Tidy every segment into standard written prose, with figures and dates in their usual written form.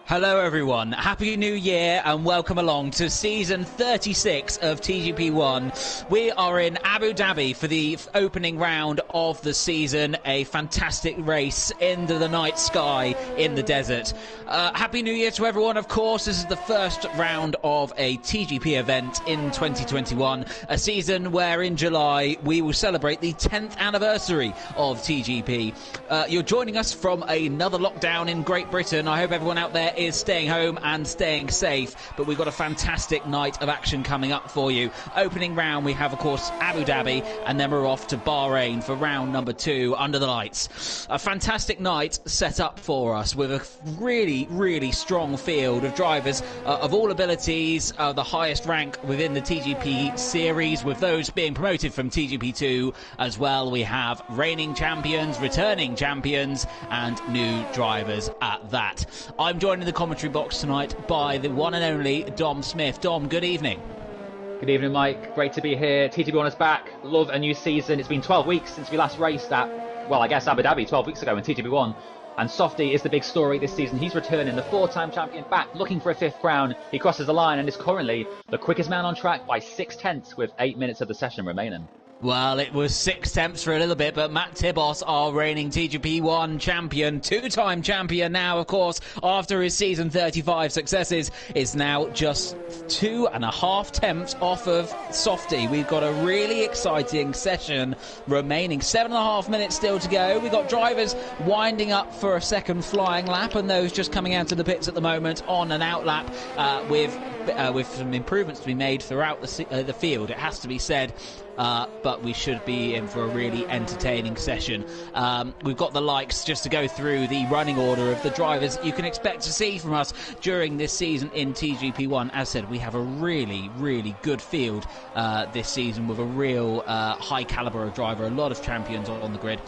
Hello everyone, Happy New Year and welcome along to season 36 of TGP1. We are in Abu Dhabi for the opening round of the season, a fantastic race into the night sky in the desert. Happy New Year to everyone, of course. This is the first round of a TGP event in 2021, a season where in July we will celebrate the 10th anniversary of TGP. You're joining us from another lockdown in Great Britain. I hope everyone out there is staying home and staying safe, but we've got a fantastic night of action coming up for you. Opening round we have, of course, Abu Dhabi, and then we're off to Bahrain for round number 2 under the lights. A fantastic night set up for us with a really strong field of drivers of all abilities, the highest rank within the TGP series, with those being promoted from TGP2 as well. We have reigning champions, returning champions, and new drivers at that. I'm joined in the commentary box tonight by the one and only Dom Smith. Dom, good evening. Good evening, Mike. Great to be here. TGP1 is back. Love a new season. It's been 12 weeks since we last raced at, well, I guess Abu Dhabi 12 weeks ago in TGP1. And Softy is the big story this season. He's returning, the 4-time champion, back looking for a 5th crown. He crosses the line and is currently the quickest man on track by 6/10 with 8 minutes of the session remaining. Well, it was 6 tenths for a little bit, but Matt Tibos, our reigning TGP1 champion, 2-time champion now, of course, after his season 35 successes, is now just 2.5 tenths off of Softy. We've got a really exciting session remaining. 7.5 minutes still to go. We've got drivers winding up for a second flying lap, and those just coming out of the pits at the moment on an out lap with some improvements to be made throughout the field, it has to be said. But we should be in for a really entertaining session. We've got the likes, just to go through the running order of the drivers you can expect to see from us during this season in TGP1. As said, we have a really good field this season with a real high calibre of driver, a lot of champions on the grid.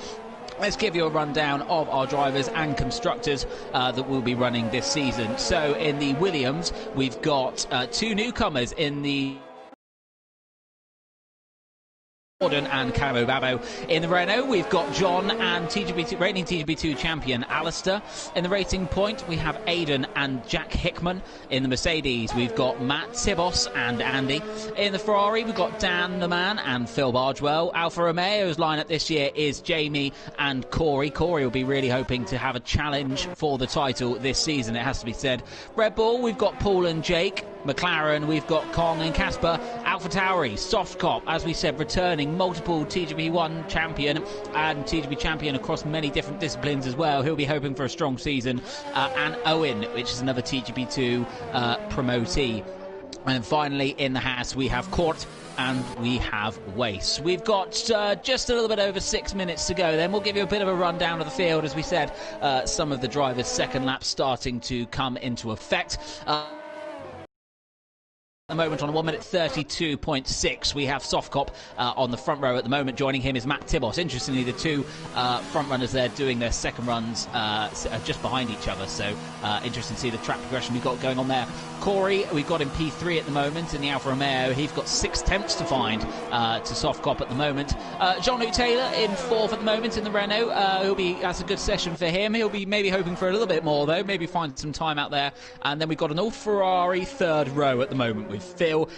Let's give you a rundown of our drivers and constructors that will be running this season. So in the Williams, we've got 2 newcomers in the Gordon and Camo Babo. In the Renault, we've got John and reigning TGP2 champion Alistair. In the Racing Point, we have Aidan and Jack Hickman. In the Mercedes, we've got Matt Tibos and Andy. In the Ferrari, we've got Dan the Man and Phil Bargewell. Alfa Romeo's lineup this year is Jamie and Corey. Corey will be really hoping to have a challenge for the title this season, it has to be said. Red Bull, we've got Paul and Jake. McLaren, we've got Kong and Casper. AlphaTauri, Softcop, as we said, returning multiple TGP1 champion and TGP champion across many different disciplines as well. He'll be hoping for a strong season. And Owen, which is another TGP2 promotee. And finally, in the Haas, we have Court and we have Wace. We've got just a little bit over 6 minutes to go. Then we'll give you a bit of a rundown of the field. As we said, some of the drivers' second laps starting to come into effect. At the moment on 1 minute 32.6, we have Softcop on the front row at the moment. Joining him is Matt Tibos. Interestingly, the 2 front runners there doing their second runs just behind each other, so interesting to see the track progression we've got going on there. Corey, we've got him P3 at the moment in the Alfa Romeo. He's got 6 tenths to find to Softcop at the moment. Jean-Luc Taylor in 4th at the moment in the Renault. That's a good session for him. He'll be maybe hoping for a little bit more though, maybe find some time out there. And then we've got an all Ferrari 3rd row at the moment with Phil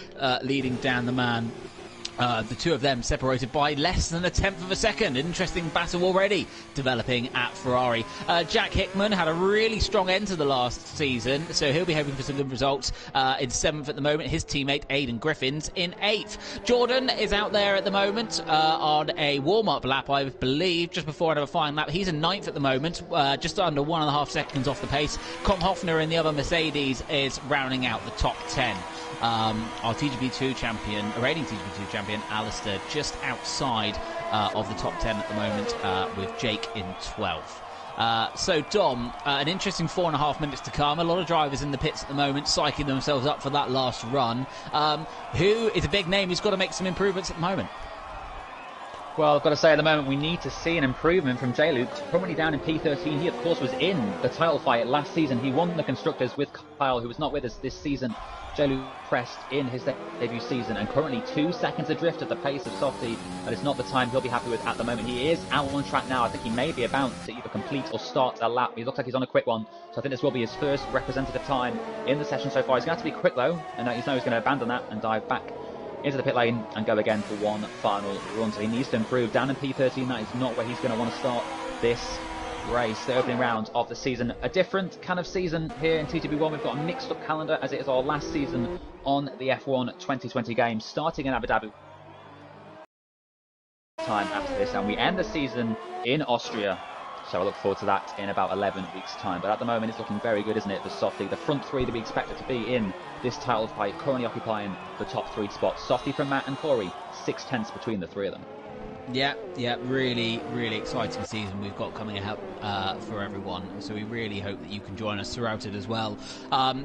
leading Dan the Man. The 2 of them separated by less than 1/10 of a second. Interesting battle already developing at Ferrari. Jack Hickman had a really strong end to the last season, so he'll be hoping for some good results. In 7th at the moment, his teammate Aidan Griffin's in 8th. Jordan is out there at the moment on a warm-up lap, I believe, just before another flying lap. He's in 9th at the moment, just under 1.5 seconds off the pace. Com Hoffner in the other Mercedes is rounding out the top 10. Our TGP2 champion, reigning TGP2 champion, Alistair, just outside of the top 10 at the moment, with Jake in 12th. So, Dom, an interesting 4.5 minutes to come. A lot of drivers in the pits at the moment, psyching themselves up for that last run. Who is a big name who's got to make some improvements at the moment? Well, I've got to say at the moment we need to see an improvement from J. Luke. Currently down in P13. He, of course, was in the title fight last season. He won the Constructors with Kyle, who was not with us this season. J. Luke pressed in his debut season and currently 2 seconds adrift at the pace of Softy, and it's not the time he'll be happy with at the moment. He is out on track now. I think he may be about to either complete or start a lap. He looks like he's on a quick one, so I think this will be his first representative time in the session so far. He's going to have to be quick though, and he's going to abandon that and dive back into the pit lane and go again for one final run. So he needs to improve. Down in P13, that is not where he's going to want to start this race, the opening round of the season. A different kind of season here in TTB1. We've got a mixed up calendar as it is our last season on the F1 2020 games, starting in Abu Dhabi time after this, and we end the season in Austria. So I look forward to that in about 11 weeks' time. But at the moment, it's looking very good, isn't it, for Softy? The front three that we expected to be in this title fight, currently occupying the top 3 spots. Softy from Matt and Corey, 6/10 between the 3 of them. Yeah, really, really exciting season we've got coming up for everyone. So we really hope that you can join us throughout it as well.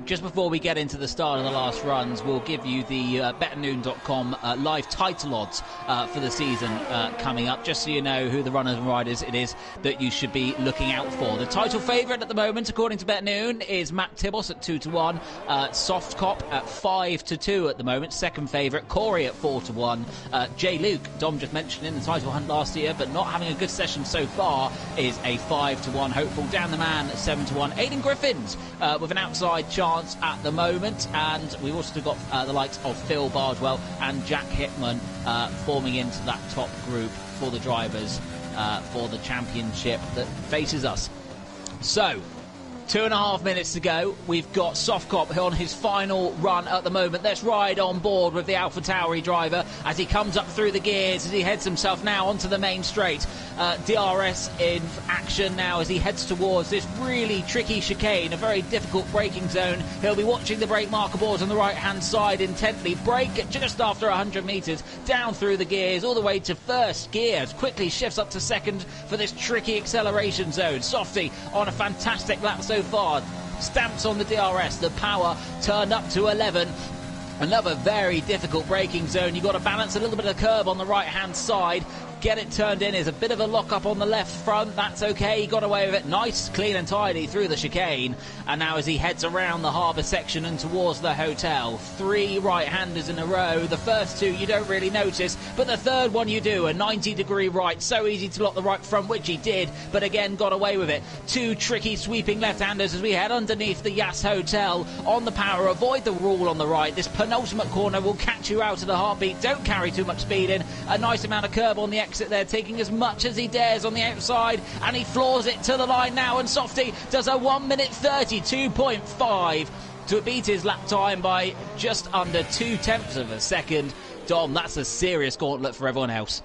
Just before we get into the start of the last runs, we'll give you the betternoon.com live title odds for the season coming up, just so you know who the runners and riders it is that you should be looking out for. The title favourite at the moment, according to BetNoon, is Matt Tibos at 2-1, Soft Cop at 5-2 at the moment. Second favourite, Corey at 4-1. J. Luke, Dom just mentioned in the title hunt last year, but not having a good session so far, is a 5-1 hopeful. Down the man, 7-1. Aidan Griffins with an outside chance at the moment, and we've also got the likes of Phil Bardwell and Jack Hickman forming into that top group for the drivers for the championship that faces us. So 2.5 minutes to go. We've got Softcop on his final run at the moment. Let's ride on board with the AlphaTauri driver as he comes up through the gears, as he heads himself now onto the main straight. DRS in action now as he heads towards this really tricky chicane, a very difficult braking zone. He'll be watching the brake marker boards on the right-hand side intently. Brake just after 100 metres, down through the gears, all the way to first gear. Quickly shifts up to second for this tricky acceleration zone. Softy on a fantastic lap so far. Stamps on the DRS, the power turned up to 11. Another very difficult braking zone. You've got to balance a little bit of curb on the right-hand side. Get it turned in. Is a bit of a lock-up on the left front. That's okay. He got away with it. Nice, clean and tidy through the chicane. And now as he heads around the harbour section and towards the hotel, 3 right-handers in a row. The first 2 you don't really notice, but the third one you do. A 90-degree right. So easy to lock the right front, which he did, but again got away with it. 2 tricky sweeping left-handers as we head underneath the Yas Hotel on the power. Avoid the rule on the right. This penultimate corner will catch you out of the heartbeat. Don't carry too much speed in. A nice amount of curb on the exit there, taking as much as he dares on the outside, and he floors it to the line now, and Softy does a 1 minute 32.5 to beat his lap time by just under 0.2 of a second. Dom, that's a serious gauntlet for everyone else.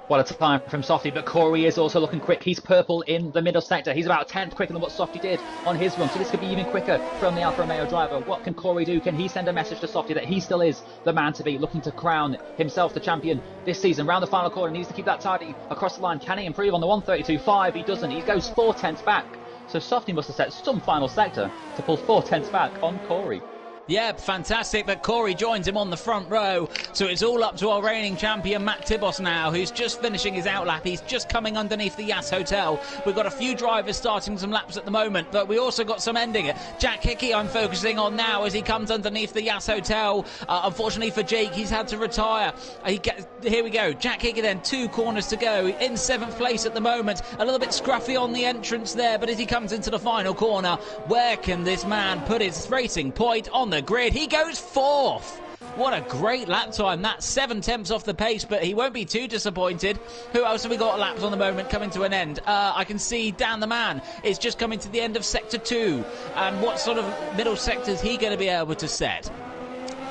What a time from Softy, but Corey is also looking quick. He's purple in the middle sector. He's about 10th quicker than what Softy did on his run, so this could be even quicker from the Alfa Romeo driver. What can Corey do? Can he send a message to Softy that he still is the man to be, looking to crown himself the champion this season? Round the final corner, he needs to keep that tidy across the line. Can he improve on the 1:32.5? He doesn't. He goes 4/10 back. So Softy must have set some final sector to pull 4/10 back on Corey. Yeah, fantastic, but Corey joins him on the front row, so it's all up to our reigning champion Matt Tibos now, who's just finishing his outlap. He's just coming underneath the Yas Hotel. We've got a few drivers starting some laps at the moment, but we also got some ending it. Jack Hickey I'm focusing on now as he comes underneath the Yas Hotel. Unfortunately for Jake, he's had to retire. Here we go, Jack Hickey then, 2 corners to go, in 7th place at the moment. A little bit scruffy on the entrance there, but as he comes into the final corner, where can this man put his racing point on the grid? He goes 4th. What a great lap time. That's 7/10 off the pace, but he won't be too disappointed. Who else have we got laps on the moment coming to an end? I can see Dan the Man is just coming to the end of sector 2. And what sort of middle sector is he going to be able to set?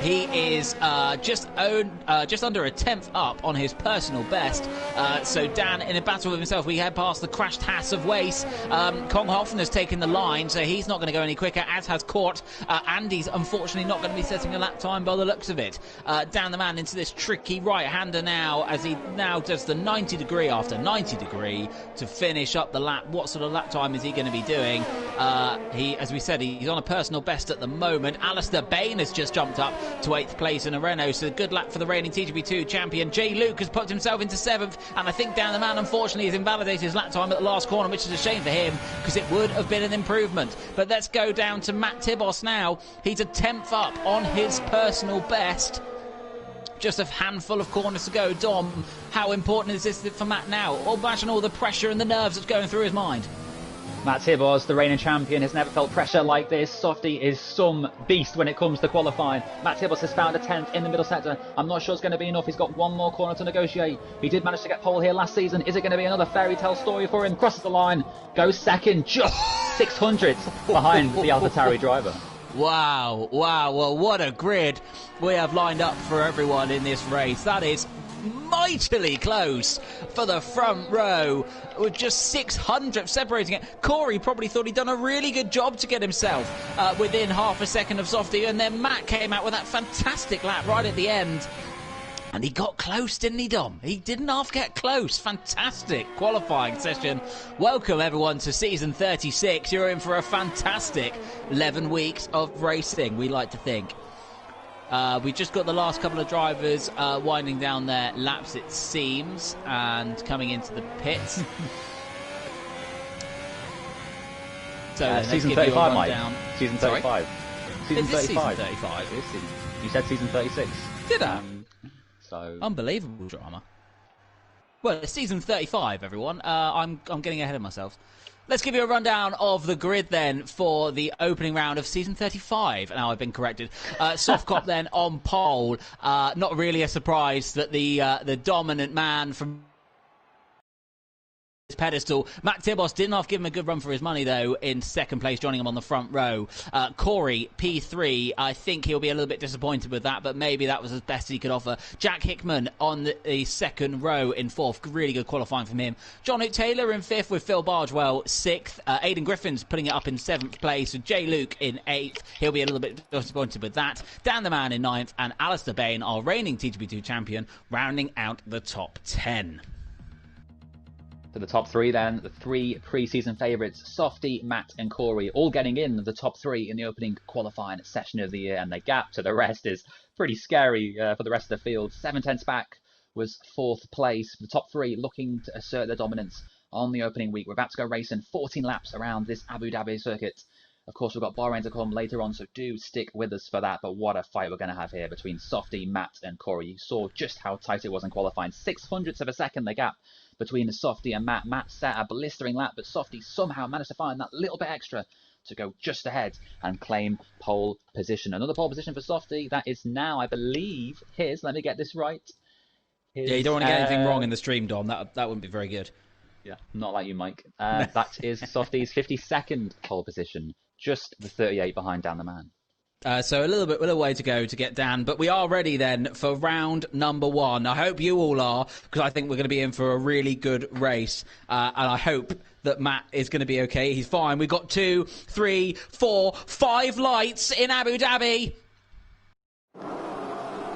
He is just under a 10th up on his personal best. So Dan in a battle with himself. We head past the crashed Haas of Wace. Kong Hoffen has taken the line, so he's not going to go any quicker, as has Court. Andy's unfortunately not going to be setting a lap time by the looks of it. Dan the Man into this tricky right-hander now, as he now does the 90-degree after 90-degree to finish up the lap. What sort of lap time is he going to be doing? As we said, he's on a personal best at the moment. Alistair Bain has just jumped up to 8th place in a Renault. So good luck for the reigning TGP2 champion. Jay Luke has put himself into 7th, and I think Dan the Man unfortunately has invalidated his lap time at the last corner, which is a shame for him because it would have been an improvement. But let's go down to Matt Tibos now. He's a 10th up on his personal best. Just a handful of corners to go. Dom, how important is this for Matt now? Imagine all the pressure and the nerves that's going through his mind. Matt Tibos, the reigning champion, has never felt pressure like this. Softy is some beast when it comes to qualifying. Matt Tibos has found a 10th in the middle sector. I'm not sure it's going to be enough. He's got one more corner to negotiate. He did manage to get pole here last season. Is it going to be another fairy tale story for him? Crosses the line, goes second, just 600ths behind the AlphaTauri driver. Wow, well, what a grid we have lined up for everyone in this race. That is mightily close for the front row, with just 600 separating it. Corey probably thought he'd done a really good job to get himself within half a second of Softy, and then Matt came out with that fantastic lap right at the end. And he got close, didn't he, Dom? He didn't half get close. Fantastic qualifying session. Welcome, everyone, to season 36. You're in for a fantastic 11 weeks of racing, we like to think. We just got the last couple of drivers winding down their laps, it seems, and coming into the pits. So season 35, Mike. Season 35. Season 35. Season 35. You said season 36. Did I? So unbelievable drama. Well, it's season 35, everyone. I'm getting ahead of myself. Let's give you a rundown of the grid then for the opening round of season 35. Now I've been corrected. Softcop then on pole. Not really a surprise that the dominant man from pedestal. Matt Tibos didn't half give him a good run for his money though in second place, joining him on the front row. Corey P3, I think he'll be a little bit disappointed with that, but maybe that was as best he could offer. Jack Hickman on the second row in fourth, really good qualifying from him. John Luke Taylor in fifth with Phil Bargewell sixth. Aidan Griffin's putting it up in seventh place with Jay Luke in eighth. He'll be a little bit disappointed with that. Dan the Man in ninth, and Alistair Bain, our reigning TGP2 champion, rounding out the top 10. To the top three then, the three pre-season favourites, Softy, Matt and Corey, all getting in the top three in the opening qualifying session of the year, and the gap to the rest is pretty scary for the rest of the field. 7/10 back was fourth place. The top three looking to assert their dominance on the opening week. We're about to go racing 14 laps around this Abu Dhabi circuit. Of course, we've got Bahrain to come later on, so do stick with us for that. But what a fight we're going to have here between Softy, Matt and Corey. You saw just how tight it was in qualifying. 600ths of a second the gap between the Softy and Matt. Matt set a blistering lap, but Softy somehow managed to find that little bit extra to go just ahead and claim pole position. Another pole position for Softy. That is now, I believe, his. Let me get this right. Yeah, you don't want to get anything wrong in the stream, Dom. That wouldn't be very good. Yeah, not like you, Mike. That is Softy's 52nd pole position. Just the 38 behind Dan the Man. So a little way to go to get Dan, but we are ready then for round number one. I hope you all are, because I think we're going to be in for a really good race, and I hope that Matt is going to be okay. He's fine. We've got 2, 3, 4, 5 lights in Abu Dhabi.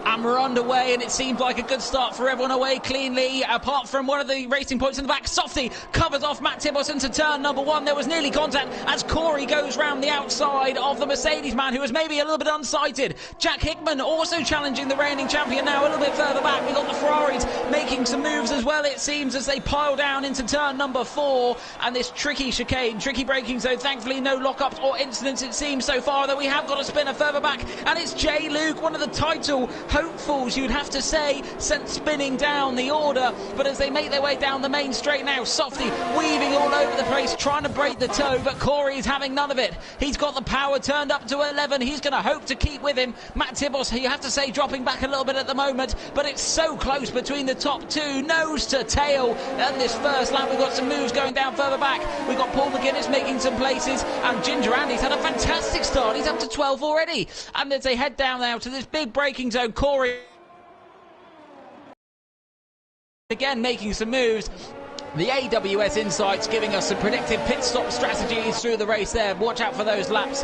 And we're underway, and it seems like a good start for everyone away cleanly, apart from one of the racing points in the back. Softy covers off Matt Tibos into turn number one. There was nearly contact as Corey goes round the outside of the Mercedes man, who was maybe a little bit unsighted. Jack Hickman also challenging the reigning champion now a little bit further back. We've got the Ferraris making some moves as well, it seems, as they pile down into turn number 4. And this tricky chicane, tricky braking zone. Thankfully, no lockups or incidents, it seems, so far, though we have got a spinner further back. And it's Jay Luke, one of the title hopefuls, you'd have to say, sent spinning down the order. But as they make their way down the main straight now, Softy weaving all over the place, trying to break the toe, but Corey's having none of it. He's got the power turned up to 11. He's going to hope to keep with him. Matt Tibos, you have to say, dropping back a little bit at the moment, but it's so close between the top two, nose to tail. And this first lap, we've got some moves going down further back. We've got Paul McGuinness making some places, and Ginger Andy's had a fantastic start. He's up to 12 already. And as they head down now to this big braking zone, Corey again making some moves. The AWS Insights giving us some predictive pit stop strategies through the race there. Watch out for those laps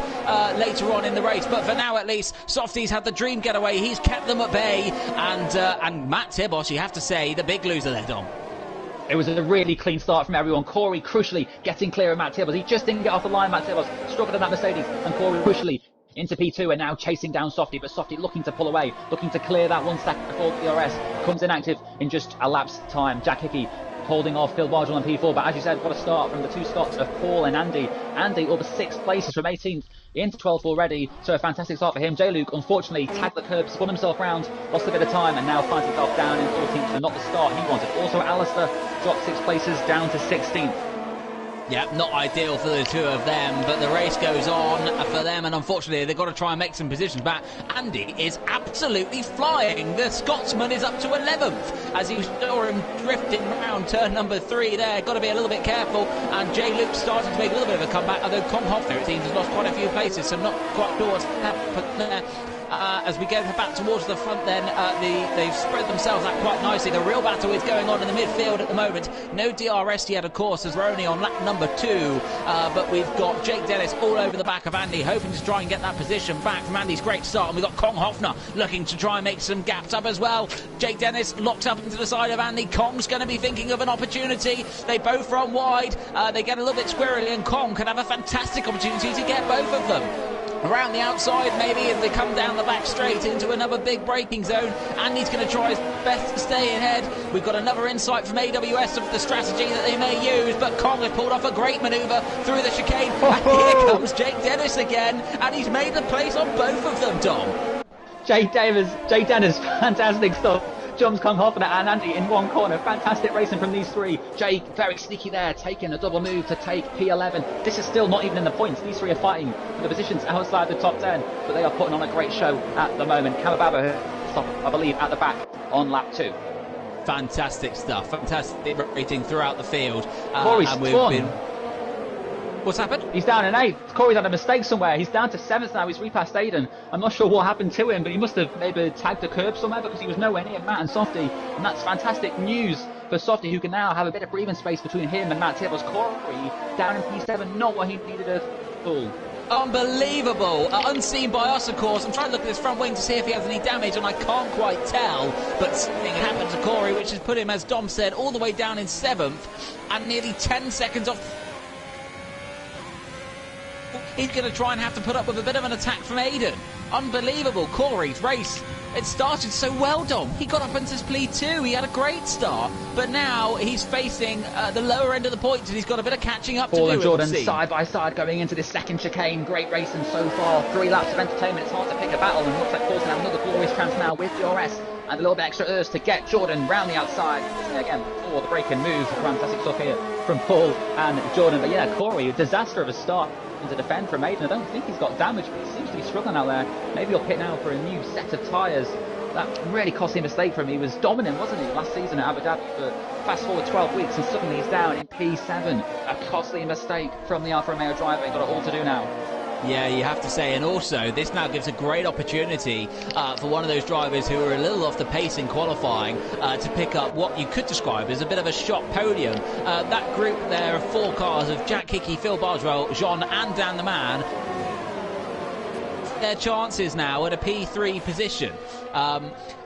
later on in the race. But for now, at least, Softy's had the dream getaway. He's kept them at bay. And Matt Tibos, you have to say, the big loser there, Dom. It was a really clean start from everyone. Corey crucially getting clear of Matt Tibos. He just didn't get off the line, Matt Tibos. Struggled in that Mercedes. And Corey crucially into P2 and now chasing down Softy, but Softy looking to pull away, looking to clear that 1 second before DRS comes inactive in just a lapse time. Jack Hickey holding off Phil Bargel on P4, but as you said, what a start from the two Scots of Paul and Andy. Andy over 6 places from 18th into 12th already, so a fantastic start for him. J. Luke unfortunately tagged the curb, spun himself round, lost a bit of time, and now finds himself down in 14th, so not the start he wanted. Also Alistair dropped 6 places down to 16th. Yeah, not ideal for the two of them, but the race goes on for them, and unfortunately they've got to try and make some positions back. Andy is absolutely flying. The Scotsman is up to 11th as you saw him drifting around turn number 3 there. Got to be a little bit careful, and J. Luke starting to make a little bit of a comeback, although Kong Hofner, it seems, has lost quite a few places, so not quite sure what's happened there. As we go back towards the front then, they've spread themselves out quite nicely. The real battle is going on in the midfield at the moment. No DRS yet, of course, as we're only on lap number 2. But we've got Jake Dennis all over the back of Andy, hoping to try and get that position back from Andy's great start. And we've got Kong Hofner looking to try and make some gaps up as well. Jake Dennis locked up into the side of Andy. Kong's going to be thinking of an opportunity. They both run wide. They get a little bit squirrely, and Kong can have a fantastic opportunity to get both of them. Around the outside, maybe, as they come down the back straight into another big braking zone. Andy's going to try his best to stay ahead. We've got another insight from AWS of the strategy that they may use, but Kong has pulled off a great manoeuvre through the chicane. And here comes Jake Dennis again, and he's made the place on both of them, Tom. Jake Dennis, fantastic stuff. Jumps Kong Hofner and Andy in one corner. Fantastic racing from these three. Jake very sneaky there, taking a double move to take P11. This is still not even in the points. These three are fighting for the positions outside the top 10, but they are putting on a great show at the moment. Kamababa, I believe, at the back on lap 2. Fantastic stuff. Fantastic rating throughout the field. Corey's What's happened? He's down in 8th. Corey's had a mistake somewhere. He's down to 7th now. He's repassed Aiden. I'm not sure what happened to him, but he must have maybe tagged the curb somewhere because he was nowhere near Matt and Softy. And that's fantastic news for Softy, who can now have a bit of breathing space between him and Matt Tibbles. Corey down in P7, not what he needed at all. Unbelievable. Unseen by us, of course. I'm trying to look at his front wing to see if he has any damage, and I can't quite tell. But something happened to Corey, which has put him, as Dom said, all the way down in 7th and nearly 10 seconds off. He's going to try and have to put up with a bit of an attack from Aiden. Unbelievable. Corey's race, it started so well, Dom. He got up into split 2. He had a great start, but now he's facing the lower end of the points, and he's got a bit of catching up to do. Paul and Jordan side by side going into this second chicane. Great racing so far. 3 laps of entertainment. It's hard to pick a battle, and looks like Paul's going to have another glorious chance now with DRS. And a little bit extra earth to get Jordan round the outside. Again, for the break and move. Fantastic stuff here from Paul and Jordan. But yeah, Corey, a disaster of a start to defend from Aiden. I don't think he's got damage, but he seems to be struggling out there. Maybe he'll pit now for a new set of tyres. That really costly mistake for him. He was dominant, wasn't he, last season at Abu Dhabi? But fast forward 12 weeks and suddenly he's down in P7. A costly mistake from the Alfa Romeo driver. He's got it all to do now. Yeah, you have to say, and also this now gives a great opportunity for one of those drivers who are a little off the pace in qualifying to pick up what you could describe as a bit of a shot podium. That group there of 4 cars of Jack Hickey, Phil Bardwell, Jean and Dan the Man, their chances now at a P3 position.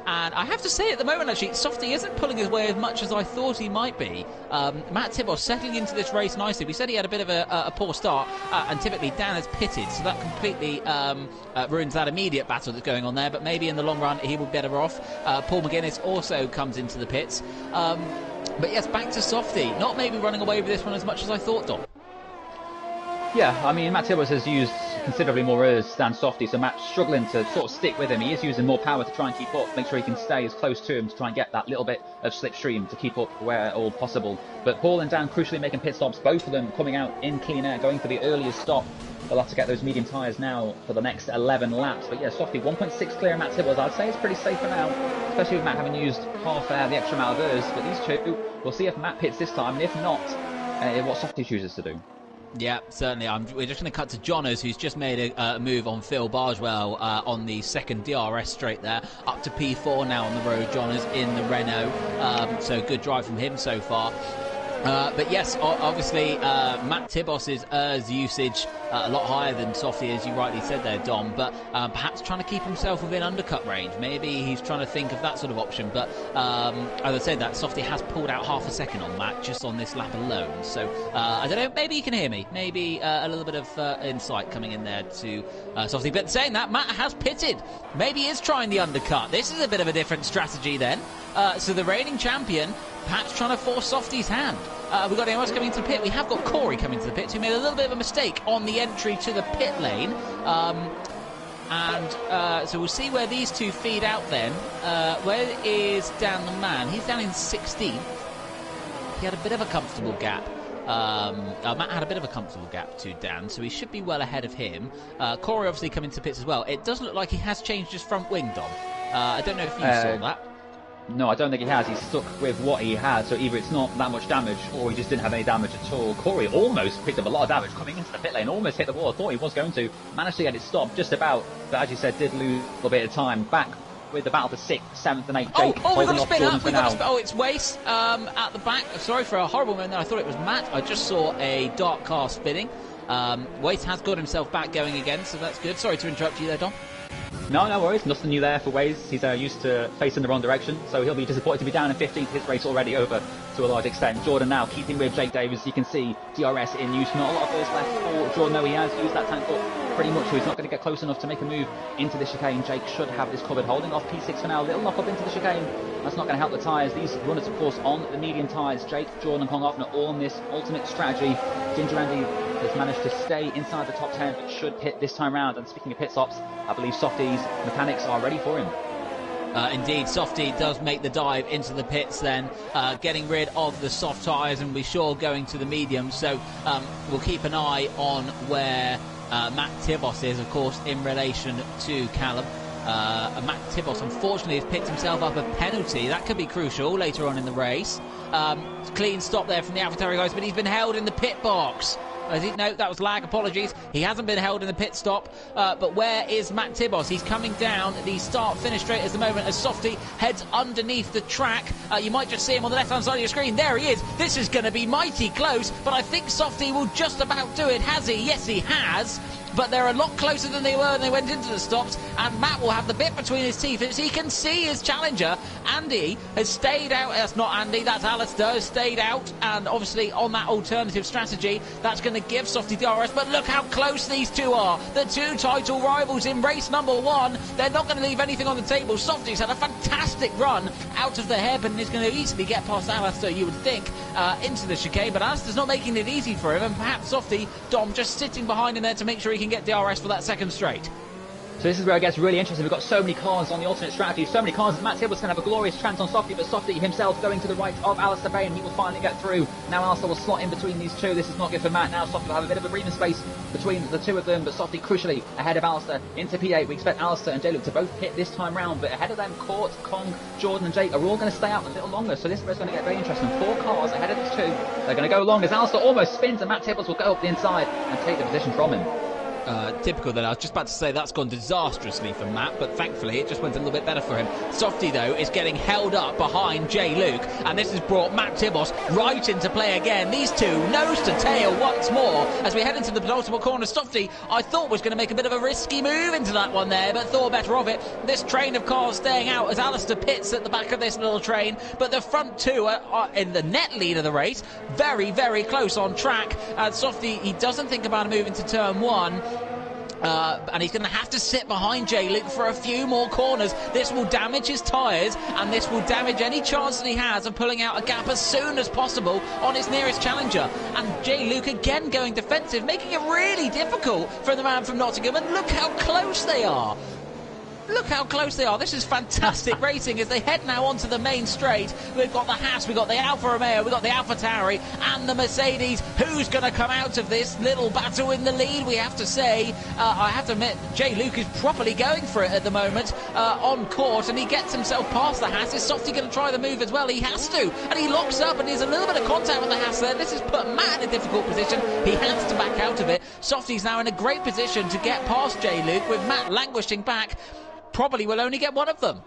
And I have to say, at the moment, actually, Softy isn't pulling his way as much as I thought he might be. Matt Tibos settling into this race nicely. We said he had a bit of a poor start, and typically Dan has pitted, so that completely ruins that immediate battle that's going on there. But maybe in the long run, he will be better off. Paul McGuinness also comes into the pits. But yes, back to Softy. Not maybe running away with this one as much as I thought, Dom. Yeah, I mean, Matt Tibos has used considerably more errs than Softy, so Matt's struggling to sort of stick with him. He is using more power to try and keep up, make sure he can stay as close to him to try and get that little bit of slipstream to keep up where all possible. But Paul and Dan crucially making pit stops, both of them coming out in clean air, going for the earliest stop. They'll have to get those medium tyres now for the next 11 laps. But yeah, Softy 1.6 clear of Matt Tibos. I'd say it's pretty safe for now, especially with Matt having used half the extra mile of errs. But these two, we'll see if Matt pits this time, and if not, what Softy chooses to do. Yeah, certainly. We're just going to cut to Johners, who's just made a move on Phil Bargewell on the second DRS straight there. Up to P4 now on the road, Johners in the Renault. So good drive from him so far. But yes, obviously, Matt Tibos's usage a lot higher than Softy, as you rightly said there, Dom, but perhaps trying to keep himself within undercut range. Maybe he's trying to think of that sort of option, but as I said, that Softy has pulled out half a second on Matt just on this lap alone. So, I don't know, maybe you can hear me. Maybe a little bit of insight coming in there to Softy. But saying that, Matt has pitted. Maybe he is trying the undercut. This is a bit of a different strategy then. So the reigning champion perhaps trying to force Softy's hand. We've got anyone else coming into the pit? We have got Corey coming to the pit, who made a little bit of a mistake on the entry to the pit lane. So we'll see where these two feed out then. Where is Dan the man? He's down in 16th. He had a bit of a comfortable gap. Matt had a bit of a comfortable gap to Dan, so he should be well ahead of him. Corey obviously coming to the pits as well. It does look like he has changed his front wing, Dom. I don't know if you saw that. No, I don't think he has. He's stuck with what he had, so either it's not that much damage or he just didn't have any damage at all. Corey almost picked up a lot of damage coming into the pit lane, almost hit the wall. I thought he was going to. Managed to get it stopped just about, but as you said, did lose a little bit of time. Back with the battle for 6th, 7th and 8th. Jake we've got a spinner. Oh, it's Wace at the back. Sorry for a horrible moment there. I thought it was Matt. I just saw a dark car spinning. Wace has got himself back going again, so that's good. Sorry to interrupt you there, Dom. No worries. Nothing new there for Waze. He's used to facing the wrong direction, so he'll be disappointed to be down in 15th. His race already over to a large extent. Jordan now keeping with Jake Davis. You can see DRS in use. Not a lot of first left for Jordan, though. He has used that tank up pretty much, so he's not going to get close enough to make a move into the chicane. Jake should have this covered. Holding off P6 for now. Little knock up into the chicane. That's not going to help the tyres. These runners, of course, on the medium tyres. Jake, Jordan and Kong all on this ultimate strategy. Ginger Andy has managed to stay inside the top 10, but should pit this time round. And speaking of pit stops, I believe Softy's mechanics are ready for him. Indeed, Softy does make the dive into the pits then, getting rid of the soft tyres and be sure going to the medium. So we'll keep an eye on where Matt Tibos is, of course, in relation to Callum. Matt Tibos, unfortunately, has picked himself up a penalty. That could be crucial later on in the race. Clean stop there from the AlphaTauri guys, but he's been held in the pit box. No, that was lag, apologies. He hasn't been held in the pit stop. But where is Matt Tibos? He's coming down the start-finish straight at the moment as Softy heads underneath the track. You might just see him on the left-hand side of your screen. There he is. This is going to be mighty close, but I think Softy will just about do it. Has he? Yes, he has. But they're a lot closer than they were when they went into the stops, and Matt will have the bit between his teeth as he can see his challenger. Andy has stayed out. That's not Andy, that's Alistair, has stayed out, and obviously on that alternative strategy, that's going to give Softy DRS. But look how close these two are. The two title rivals in race number 1. They're not going to leave anything on the table. Softy's had a fantastic run out of the hairpin and is going to easily get past Alistair, you would think, into the chicane, but Alistair's not making it easy for him, and perhaps Softy, Dom, just sitting behind him there to make sure he can get DRS for that second straight. So this is where it gets really interesting. We've got so many cars on the alternate strategy, so many cars. Matt Tibos can have a glorious chance on Softy, but Softy himself going to the right of Alistair Bain. He will finally get through. Now Alistair will slot in between these two. This is not good for Matt. Now Softy will have a bit of a breathing space between the two of them, but Softy crucially ahead of Alistair into P8. We expect Alistair and J-Luke to both hit this time round, but ahead of them, Court, Kong, Jordan and Jake are all going to stay out a little longer, so this is going to get very interesting. 4 cars ahead of these two. They're going to go long as Alistair almost spins, and Matt Tibos will go up the inside and take the position from him. Typical then. I was just about to say that's gone disastrously for Matt, but thankfully it just went a little bit better for him. Softy, though, is getting held up behind J. Luke, and this has brought Matt Tibos right into play again. These two nose to tail once more as we head into the penultimate corner. Softy, I thought, was going to make a bit of a risky move into that one there, but thought better of it. This train of cars staying out as Alistair pits at the back of this little train, but the front two are in the net lead of the race, very, very close on track. And Softy, he doesn't think about a move into turn 1. And he's going to have to sit behind J-Luke for a few more corners. This will damage his tyres, and this will damage any chance that he has of pulling out a gap as soon as possible on his nearest challenger. And J-Luke again going defensive, making it really difficult for the man from Nottingham. And look how close they are. Look how close they are. This is fantastic racing as they head now onto the main straight. We've got the Haas, we've got the Alfa Romeo, we've got the AlphaTauri and the Mercedes. Who's going to come out of this little battle in the lead, we have to say? I have to admit, J-Luke is properly going for it at the moment on court, and he gets himself past the Haas. Is Softy going to try the move as well? He has to, and he locks up, and there's a little bit of contact with the Haas there. This has put Matt in a difficult position. He has to back out of it. Softy's now in a great position to get past J-Luke, with Matt languishing back. Probably will only get one of them.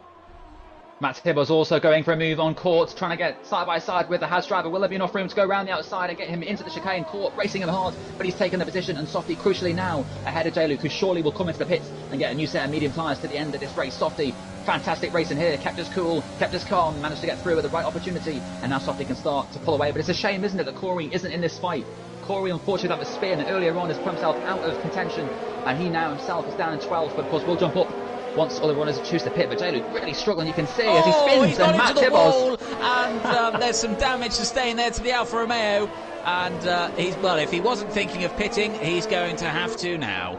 Matt Tibbo's also going for a move on Court, trying to get side by side with the Haas driver. Will there be enough room to go around the outside and get him into the chicane? Court racing him hard, but he's taken the position, and Softy crucially now ahead of J-Luke, who surely will come into the pits and get a new set of medium tyres to the end of this race. Softy, fantastic racing here, kept us cool, kept us calm, managed to get through at the right opportunity, and now Softy can start to pull away. But it's a shame, isn't it, that Corey isn't in this fight. Corey, unfortunately, that was spin earlier on, has put himself out of contention, and he now himself is down in 12th, but of course will jump up once other runners choose to pit. But J-Luke really struggling, you can see as he spins, and Matt Tibbo's, and there's some damage sustained there to the Alfa Romeo, and if he wasn't thinking of pitting, he's going to have to now.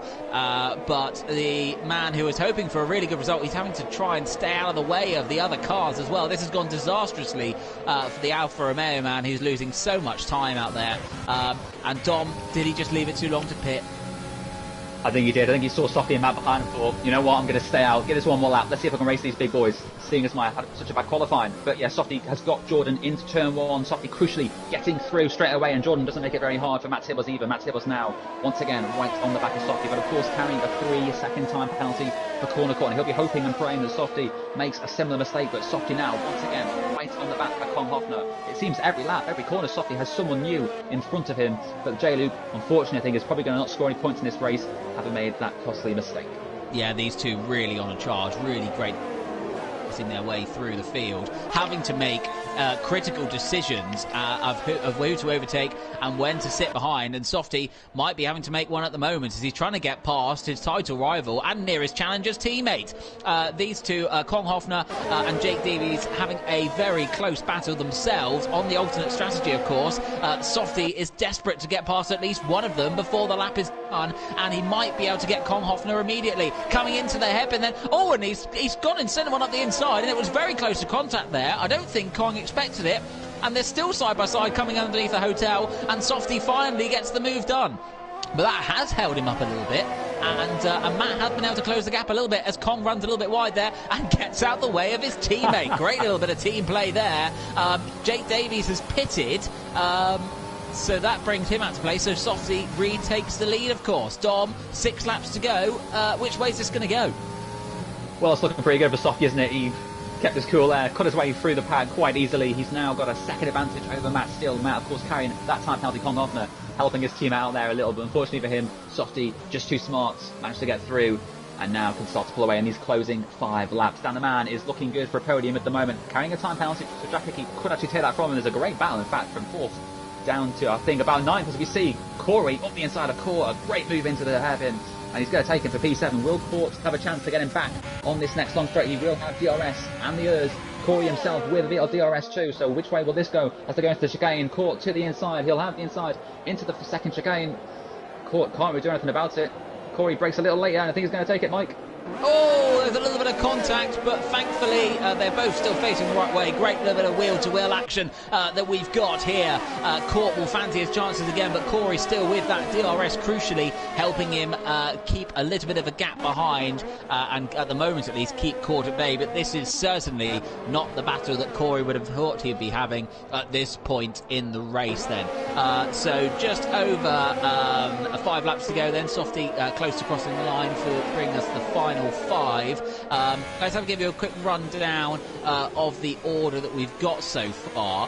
But the man who was hoping for a really good result, he's having to try and stay out of the way of the other cars as well. This has gone disastrously for the Alfa Romeo man, who's losing so much time out there. And Dom, did he just leave it too long to pit? I think he did. I think he saw Softy and Matt behind and thought, you know what, I'm going to stay out, get this one more lap, let's see if I can race these big boys, seeing as I had such a bad qualifying. But yeah, Softy has got Jordan into turn one, Softy crucially getting through straight away, and Jordan doesn't make it very hard for Matt Tibbos either. Matt Tibbos now, once again, right on the back of Softy, but of course carrying a 3-second time penalty for corner. He'll be hoping and praying that Softy makes a similar mistake, but Softy now, once again, right on the back of Con Hoffner. It seems every lap, every corner, Softy has someone new in front of him, but J-Luke, unfortunately, I think is probably going to not score any points in this race, having made that costly mistake. Yeah, these two really on a charge, really great their way through the field, having to make critical decisions of who to overtake and when to sit behind, and Softy might be having to make one at the moment as he's trying to get past his title rival and nearest challenger's teammate. These two, Con Hoffner and Jake Davies, having a very close battle themselves on the alternate strategy, of course. Softy is desperate to get past at least one of them before the lap is done, and he might be able to get Con Hoffner immediately coming into the hairpin then. Oh, and he's gone and sent him on up the inside, and it was very close to contact there. I don't think Kong expected it, and they're still side by side coming underneath the hotel, and Softy finally gets the move done. But that has held him up a little bit, and Matt has been able to close the gap a little bit as Kong runs a little bit wide there and gets out the way of his teammate. Great little bit of team play there. Jake Davies has pitted, so that brings him out to play, so Softy retakes the lead, of course. Dom, 6 laps to go. Which way is this going to go? Well, it's looking pretty good for Softy, isn't it? He kept his cool there, cut his way through the pack quite easily. He's now got a second advantage over Matt still. Matt, of course, carrying that time penalty, Con Hoffner, helping his team out there a little bit. Unfortunately for him, Softy, just too smart, managed to get through, and now can start to pull away in these closing 5 laps. Dan the Man is looking good for a podium at the moment, carrying a time penalty, so Jack Hickey could actually take that from him. There's a great battle, in fact, from 4th down to, I think, about 9th, as we see Corey up the inside of Court, a great move into the hairpin, and he's going to take him for P7. Will Court have a chance to get him back on this next long straight? He will have DRS and the ERS. Corey himself with a bit of DRS too, so which way will this go as they go into the chicane? Court to the inside, he'll have the inside into the second chicane. Court can't really do anything about it. Corey breaks a little later, and I think he's going to take it, Mike. Oh, there's a little bit of contact, but thankfully they're both still facing the right way. Great little bit of wheel-to-wheel action that we've got here. Court will fancy his chances again, but Corey still with that DRS, crucially helping him keep a little bit of a gap behind, and at the moment at least keep Court at bay. But this is certainly not the battle that Corey would have thought he'd be having at this point in the race then. So just over 5 laps to go then. Softy close to crossing the line for bringing us the final 5. Let's give you a quick rundown of the order that we've got so far.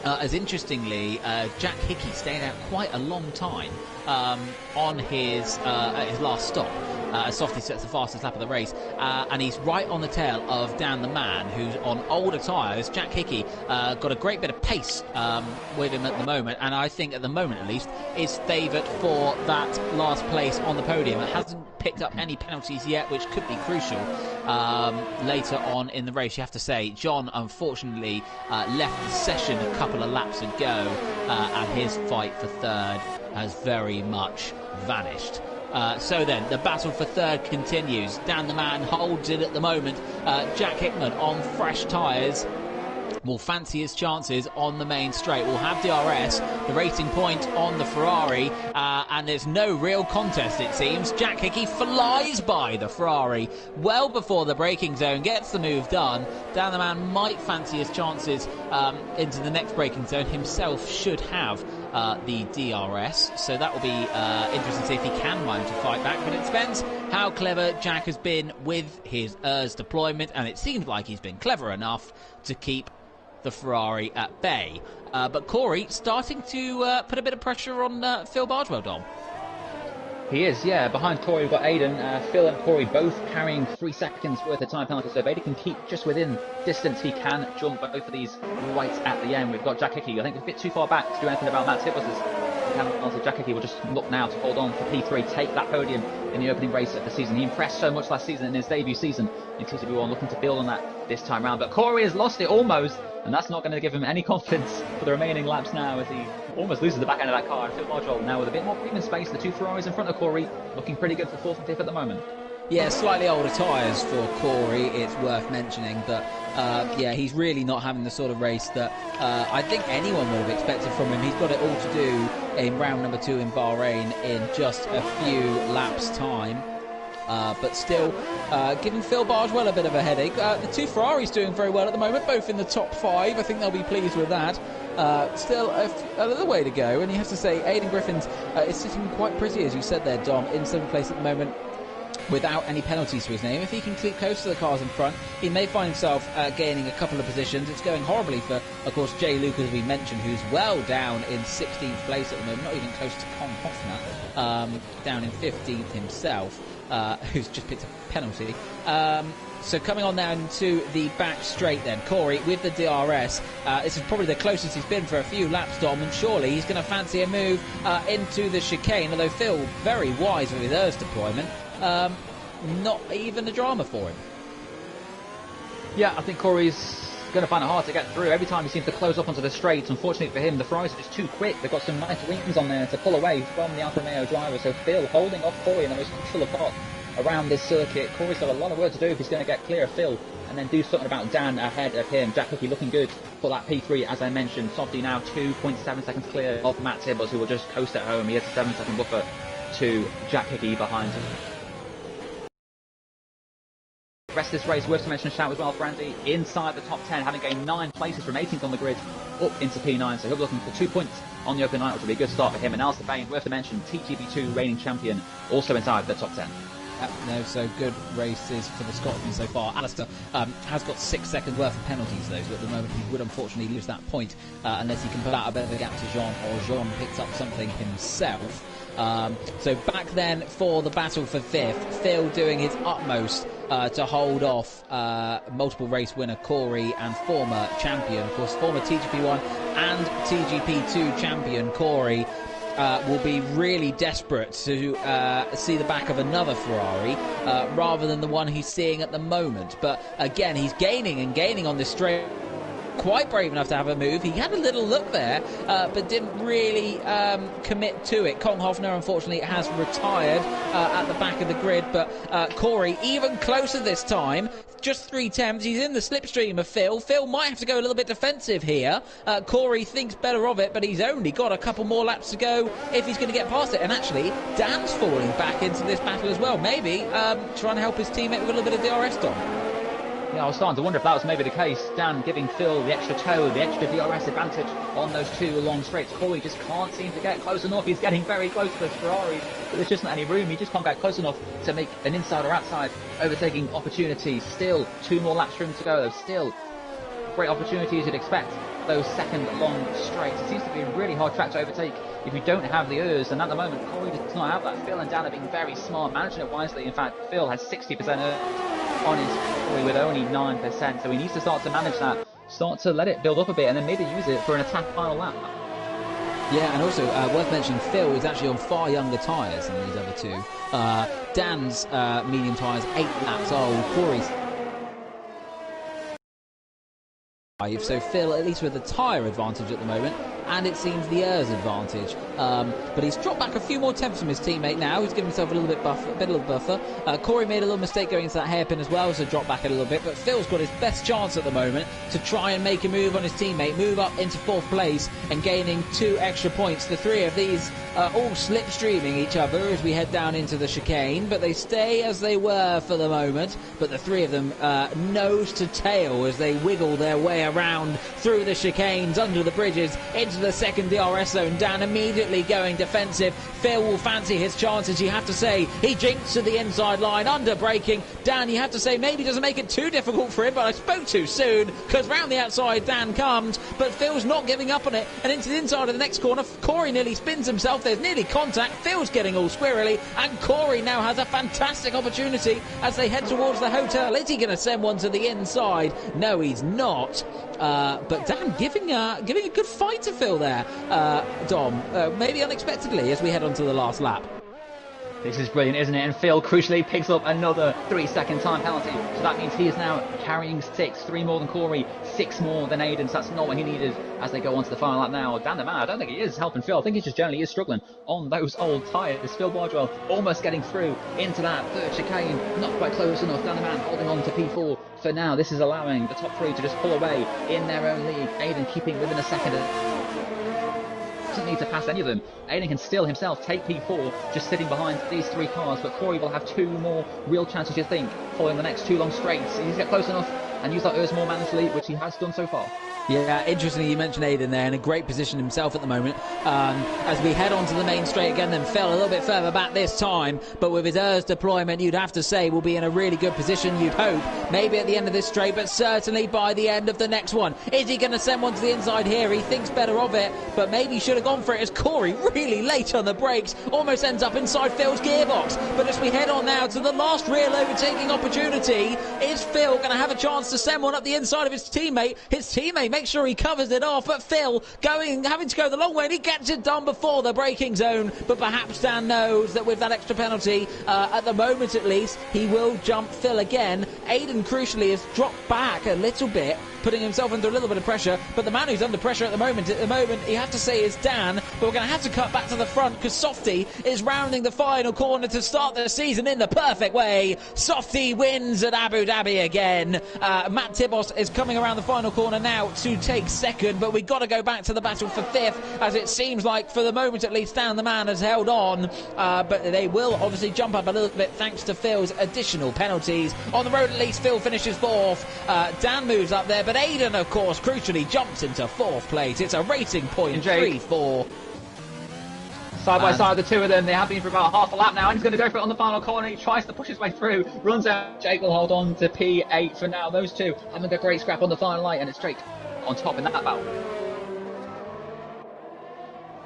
As interestingly, Jack Hickey stayed out quite a long time on his last stop. Softy sets the fastest lap of the race, and he's right on the tail of Dan the Man, who's on older tyres. Jack Hickey got a great bit of pace with him at the moment, and I think at the moment at least is favoured for that last place on the podium. It hasn't picked up any penalties yet, which could be crucial later on in the race. You have to say, John unfortunately left the session a couple of laps ago, and his fight for third has very much vanished. So then, the battle for third continues. Dan the Man holds it at the moment. Jack Hickman on fresh tyres will fancy his chances on the main straight. We'll have DRS, the racing point on the Ferrari, and there's no real contest, it seems. Jack Hickey flies by the Ferrari well before the braking zone, gets the move done. Dan the Man might fancy his chances into the next braking zone. Himself should have the DRS, so that will be interesting to see if he can manage to fight back, but it depends how clever Jack has been with his ERS deployment, and it seems like he's been clever enough to keep the Ferrari at bay. But Corey starting to put a bit of pressure on Phil Bardwell, Dom. He is, yeah. Behind Corey, we've got Aiden. Phil and Corey both carrying 3 seconds worth of time penalty. So if Aiden can keep just within distance, he can jump both of these right at the end. We've got Jack Hickey. I think he's a bit too far back to do anything about Matt Tibbos's penalty. Jack Hickey will just look now to hold on for P3, take that podium in the opening race of the season. He impressed so much last season in his debut season in TTB1, looking to build on that this time round. But Corey has lost it almost, and that's not going to give him any confidence for the remaining laps now, as he almost loses the back end of that car. And Phil Bardwell now with a bit more breathing space. The 2 Ferraris in front of Corey looking pretty good for 4th and 5th at the moment. Yeah, slightly older tyres for Corey, it's worth mentioning, but yeah, he's really not having the sort of race that I think anyone would have expected from him. He's got it all to do in round number 2 in Bahrain in just a few laps' time. But still giving Phil Bardwell a bit of a headache. The 2 Ferraris doing very well at the moment, both in the top 5. I think they'll be pleased with that. Still a little way to go, and you have to say Aidan Griffin's is sitting quite pretty, as you said there, Dom, in 7th place at the moment, without any penalties to his name. If he can keep close to the cars in front, he may find himself gaining a couple of positions. It's going horribly for, of course, Jay Luke, as we mentioned, who's well down in 16th place at the moment, not even close to Con Hoffner, down in 15th himself, who's just picked a penalty. So coming on now into the back straight then, Corey with the DRS. This is probably the closest he's been for a few laps, Dom, and surely he's going to fancy a move into the chicane, although Phil, very wise with his ERS deployment, not even a drama for him. Yeah, I think Corey's going to find it hard to get through. Every time he seems to close up onto the straights, unfortunately for him, the Ferraris are just too quick. They've got some nice wings on there to pull away from the Alfa Romeo driver, so Phil holding off Corey in the most crucial of parts around this circuit. Corey's got a lot of work to do if he's going to get clear of Phil and then do something about Dan ahead of him. Jack Hickey looking good for that P3, as I mentioned. Softy now 2.7 seconds clear of Matt Tibbos, who will just coast at home. He has a 7-second buffer to Jack Hickey behind him. The rest of this race, worth to mention, shout as well for Andy, inside the top 10, having gained 9 places from 18th on the grid up into P9, so he'll be looking for 2 points on the open night, which will be a good start for him. And Alistair Bain, worth to mention, TGB2 reigning champion, also inside the top 10. No, so good races for the Scotsman so far. Alistair has got 6 seconds worth of penalties, though, so at the moment he would unfortunately lose that point unless he can put out a bit of a gap to Jean, or Jean picks up something himself. So back then for the battle for 5th, Phil doing his utmost to hold off multiple race winner Corey and former champion, of course, former TGP1 and TGP2 champion Corey. Will be really desperate to see the back of another Ferrari rather than the one he's seeing at the moment. But again, he's gaining and gaining on this straight. Quite brave enough to have a move. He had a little look there, but didn't really commit to it. Kong Hoffner, unfortunately, has retired at the back of the grid, but Corey even closer this time. Just 3 tenths. He's in the slipstream of Phil. Phil might have to go a little bit defensive here. Corey thinks better of it, but he's only got a couple more laps to go if he's going to get past it. And actually, Dan's falling back into this battle as well. Maybe trying to help his teammate with a little bit of DRS, Dom. Yeah, I was starting to wonder if that was maybe the case. Dan giving Phil the extra toe, the extra DRS advantage on those 2 long straights. Corey just can't seem to get close enough. He's getting very close to the Ferraris, but there's just not any room. He just can't get close enough to make an inside or outside overtaking opportunity. Still 2 more laps for him to go. Still great opportunities you'd expect. Those second long straights. It seems to be a really hard track to overtake if you don't have the ERS, and at the moment Corey does not have that. Phil and Dan are being very smart, managing it wisely. In fact, Phil has 60% ERS on his Corey with only 9%, so he needs to start to manage that, start to let it build up a bit, and then maybe use it for an attack final lap. Yeah, and also worth mentioning, Phil is actually on far younger tyres than these other 2. Dan's medium tyres 8 laps old. Corey's 5, so Phil at least with the tyre advantage at the moment, and it seems the ERS advantage. But he's dropped back a few more tenths from his teammate now. He's given himself a little bit buffer. Corey made a little mistake going into that hairpin as well, so dropped back a little bit. But Phil's got his best chance at the moment to try and make a move on his teammate, move up into 4th place and gaining 2 extra points. The 3 of these all slipstreaming each other as we head down into the chicane, but they stay as they were for the moment. But the 3 of them nose to tail as they wiggle their way around through the chicanes, under the bridges, into the second DRS zone. Dan immediately going defensive. Phil will fancy his chances, you have to say. He jinks to the inside line, under braking. Dan, you have to say, maybe doesn't make it too difficult for him, but I spoke too soon, because round the outside Dan comes, but Phil's not giving up on it, and into the inside of the next corner, Corey nearly spins himself. There's nearly contact. Phil's getting all squirrely, and Corey now has a fantastic opportunity as they head towards the hotel. Is he going to send one to the inside? No, he's not. But Dan giving a good fight to Phil there, Dom, maybe unexpectedly as we head on to the last lap. This is brilliant, isn't it? And Phil crucially picks up another 3-second time penalty. So that means he is now carrying 6, 3 more than Corey, 6 more than Aiden. So that's not what he needed as they go on to the final lap now. Dan the man, I don't think he is helping Phil. I think he just generally is struggling on those old tyres. Phil Bardwell almost getting through into that third chicane. Not quite close enough. Dan the man holding on to P4 for now. This is allowing the top 3 to just pull away in their own league. Aiden keeping within a second. Doesn't need to pass any of them. Aiden can still himself take P4 just sitting behind these 3 cars, but Corey will have 2 more real chances, you think, following the next 2 long straights. He needs to get close enough and use that Urs more manfully, which he has done so far. Yeah, interestingly, you mentioned Aiden there in a great position himself at the moment. As we head on to the main straight again, then Phil a little bit further back this time, but with his Urs deployment, you'd have to say will be in a really good position, you'd hope. Maybe at the end of this straight, but certainly by the end of the next one. Is he going to send one to the inside here? He thinks better of it, but maybe he should have gone for it as Corey, really late on the brakes, almost ends up inside Phil's gearbox. But as we head on now to the last real overtaking opportunity, is Phil going to have a chance to send one up the inside of his teammate? His teammate makes sure he covers it off, but Phil having to go the long way, and he gets it done before the braking zone. But perhaps Dan knows that with that extra penalty, at the moment at least, he will jump Phil again. Aiden crucially has dropped back a little bit, putting himself under a little bit of pressure, but the man who's under pressure at the moment you have to say is Dan. But we're going to have to cut back to the front because Softy is rounding the final corner to start the season in the perfect way. Softy wins at Abu Dhabi again. Matt Tibos is coming around the final corner now to take second, but we've got to go back to the battle for 5th, as it seems like for the moment at least Dan the man has held on, but they will obviously jump up a little bit thanks to Phil's additional penalties. On the road at least, Phil finishes 4th, Dan moves up there, but Aiden of course crucially jumps into 4th place. It's a racing point 3-4. Side by side, the 2 of them, they have been for about half a lap now, and he's going to go for it on the final corner. He tries to push his way through, runs out. Jake will hold on to P8 for now. Those 2 having a great scrap on the final light, and it's straight on top in that battle.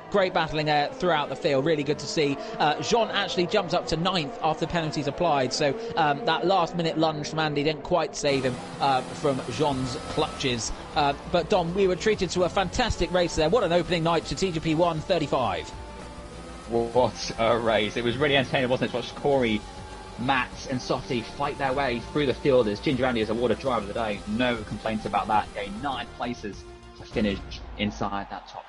Great battling throughout the field, really good to see. Jean actually jumps up to 9th after penalties applied, so that last minute lunge from Andy didn't quite save him from Jean's clutches. But Dom, we were treated to a fantastic race there. What an opening night to TGP 135. What a race. It was really entertaining, wasn't it, to watch Corey, Matt and Softy fight their way through the field as Ginger Andy is awarded driver of the day. No complaints about that. Gained 9 places to finish inside that top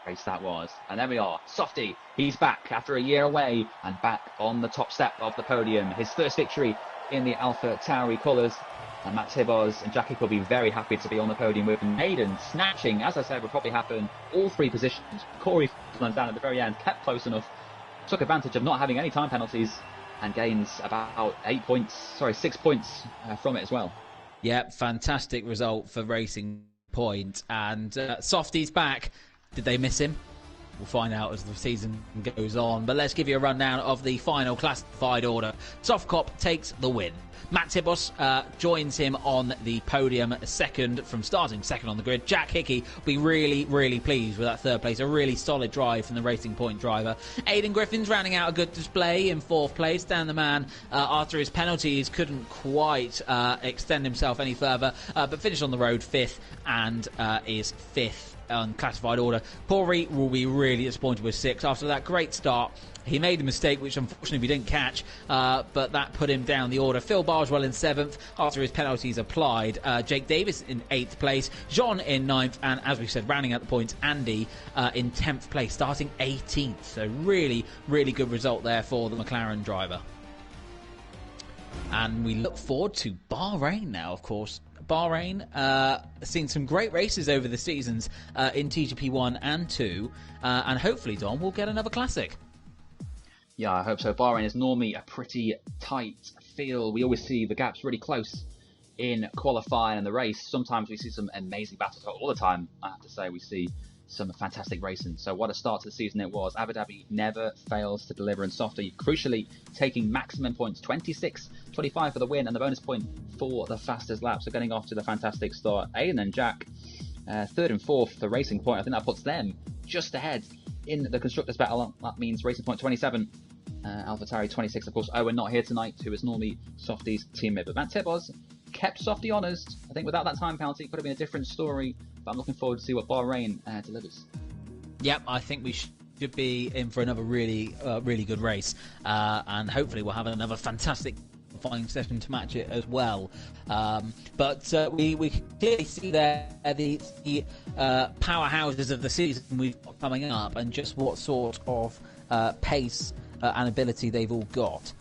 race that was. And there we are. Softy, he's back after a year away and back on the top step of the podium. His first victory in the Alpha Tauri colours. And Matt Tibos and Jackie will be very happy to be on the podium with Aiden snatching, as I said, would probably happen all 3 positions. Corey down at the very end, kept close enough, took advantage of not having any time penalties, and gains about 6 points from it as well. Yeah, fantastic result for Racing Point. And Softy's back. Did they miss him? We'll find out as the season goes on. But let's give you a rundown of the final classified order. Softcop takes the win. Matt Tibos joins him on the podium starting second on the grid. Jack Hickey will be really, really pleased with that 3rd place. A really solid drive from the Racing Point driver. Aidan Griffin's rounding out a good display in 4th place. Dan the man, after his penalties, couldn't quite extend himself any further, but finished on the road 5th and is 5th. Unclassified order. Corey will be really disappointed with 6th after that great start. He made a mistake which unfortunately we didn't catch, but that put him down the order. Phil Barswell in 7th after his penalties applied. Jake Davis in 8th place. Jean in 9th, and as we said, rounding out the points, Andy in 10th place, starting 18th. So really, really good result there for the McLaren driver. And we look forward to Bahrain now, of course. Bahrain, seen some great races over the seasons in TGP 1 and 2, and hopefully, Dom, we'll get another classic. Yeah, I hope so. Bahrain is normally a pretty tight field. We always see the gaps really close in qualifying and the race. Sometimes we see some amazing battles. All the time, I have to say, we see some fantastic racing. So what a start to the season it was. Abu Dhabi never fails to deliver, and Softy crucially taking maximum points, 26-25 for the win, and the bonus point for the fastest lap. So getting off to the fantastic start. Aiden and Jack, third and fourth for Racing Point. I think that puts them just ahead in the Constructors' battle. That means Racing Point 27, AlphaTauri 26. Of course, Owen not here tonight, who is normally Softy's teammate. But Matt Tibos kept Softy honest. I think without that time penalty, it could have been a different story. But I'm looking forward to see what Bahrain delivers. Yep, I think we should be in for another really good race. And hopefully we'll have another fantastic qualifying session to match it as well. But we clearly see there the powerhouses of the season we've got coming up, and just what sort of pace and ability they've all got.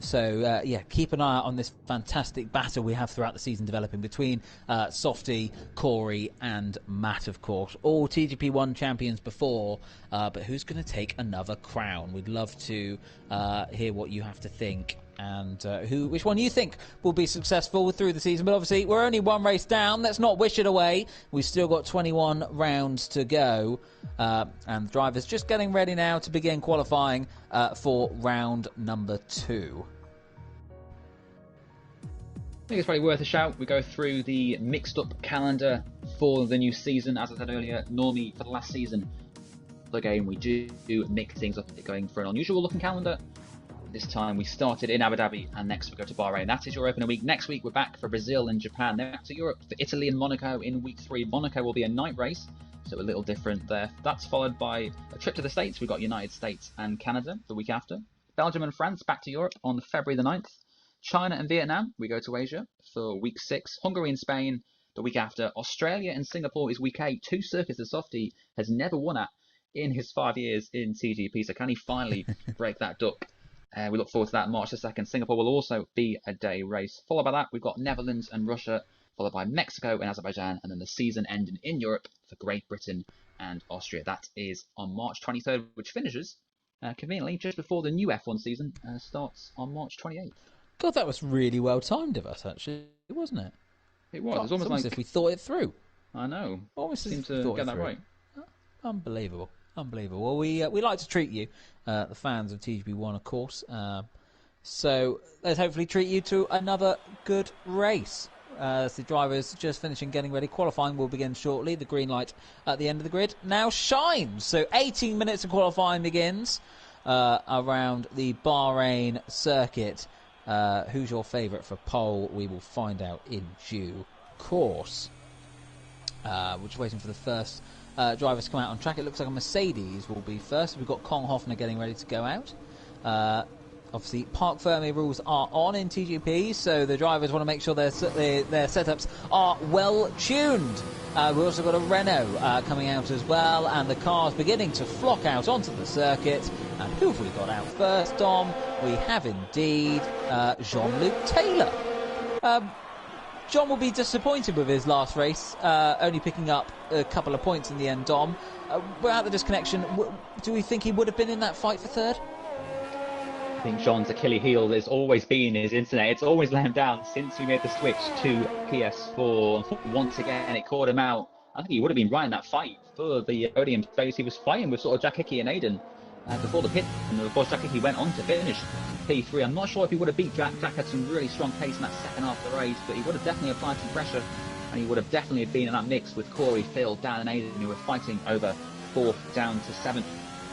So keep an eye out on this fantastic battle we have throughout the season developing between Softy, Corey and Matt, of course. All TGP1 champions before, but who's going to take another crown? We'd love to hear what you have to think, and which one you think will be successful through the season. But obviously we're only one race down. Let's not wish it away. We've still got 21 rounds to go, and the drivers just getting ready now to begin qualifying for round number 2. I think it's probably worth a shout. We go through the mixed up calendar for the new season. As I said earlier, normally for the last season again we do mix things up, going for an unusual looking calendar. This time we started in Abu Dhabi, and next we go to Bahrain. That is your opener week. Next week we're back for Brazil and Japan. Then back to Europe for Italy and Monaco in week 3. Monaco will be a night race, so a little different there. That's followed by a trip to the States. We've got United States and Canada the week after. Belgium and France back to Europe on February the 9th. China and Vietnam, we go to Asia for week 6. Hungary and Spain the week after. Australia and Singapore is week 8. 2 circuits that Softy has never won at in his 5 years in TGP. So can he finally break that duck? We look forward to that March the 2nd. Singapore will also be a day race. Followed by that, we've got Netherlands and Russia, followed by Mexico and Azerbaijan, and then the season ending in Europe for Great Britain and Austria. That is on March 23rd, which finishes conveniently just before the new F1 season starts on March 28th. God, that was really well timed of us, actually, wasn't it? It was. God, it was almost like if we thought it through. I know. Almost seemed to get that right. Unbelievable. Well, we like to treat you, the fans of TGP1, of course. So let's hopefully treat you to another good race. As the drivers just finishing getting ready. Qualifying will begin shortly. The green light at the end of the grid now shines. So 18 minutes of qualifying begins around the Bahrain circuit. Who's your favourite for pole? We will find out in due course. We're just waiting for the first drivers to come out on track. It looks like a Mercedes will be first. We've got Kong Hoffner getting ready to go out. Obviously, Park Fermi rules are on in TGP, so the drivers want to make sure their setups are well tuned. We've also got a Renault coming out as well, and the cars beginning to flock out onto the circuit. And who have we got out first, Dom? We have indeed Jean-Luc Taylor. John will be disappointed with his last race, only picking up a couple of points in the end, Dom. Without the disconnection, do we think he would have been in that fight for third? I think John's Achilles heel has always been his internet. It's always let him down since we made the switch to PS4. Once again, it caught him out. I think he would have been right in that fight for the podium space. He was fighting with sort of Jack Hickey and Aiden before the pit. And of course, Jack Hickey went on to finish P3. I'm not sure if he would have beat Jack. Jack had some really strong pace in that second half of the race, but he would have definitely applied some pressure. And he would have definitely been in that mix with Corey, Phil, Dan and Aiden, who were fighting over 4th down to 7th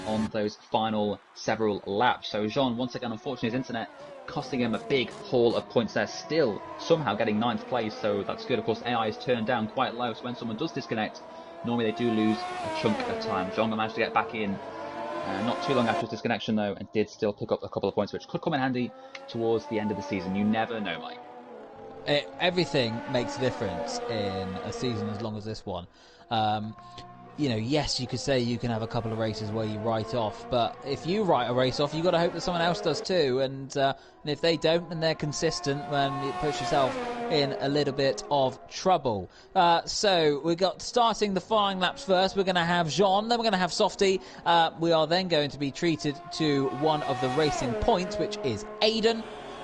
on those final several laps. So Jean, once again, unfortunately, his internet costing him a big haul of points there, still somehow getting 9th place, so that's good. Of course, AI is turned down quite low, so when someone does disconnect, normally they do lose a chunk of time. Jean managed to get back in not too long after his disconnection, though, and did still pick up a couple of points, which could come in handy towards the end of the season. You never know, Mike. Everything makes a difference in a season as long as this one. Yes, you could say you can have a couple of races where you write off, but if you write a race off, you've got to hope that someone else does too, and if they don't and they're consistent, then you push yourself in a little bit of trouble. So we got starting the flying laps first. We're going to have Jean, then we're going to have Softy. We are then going to be treated to one of the racing points, which is Aiden.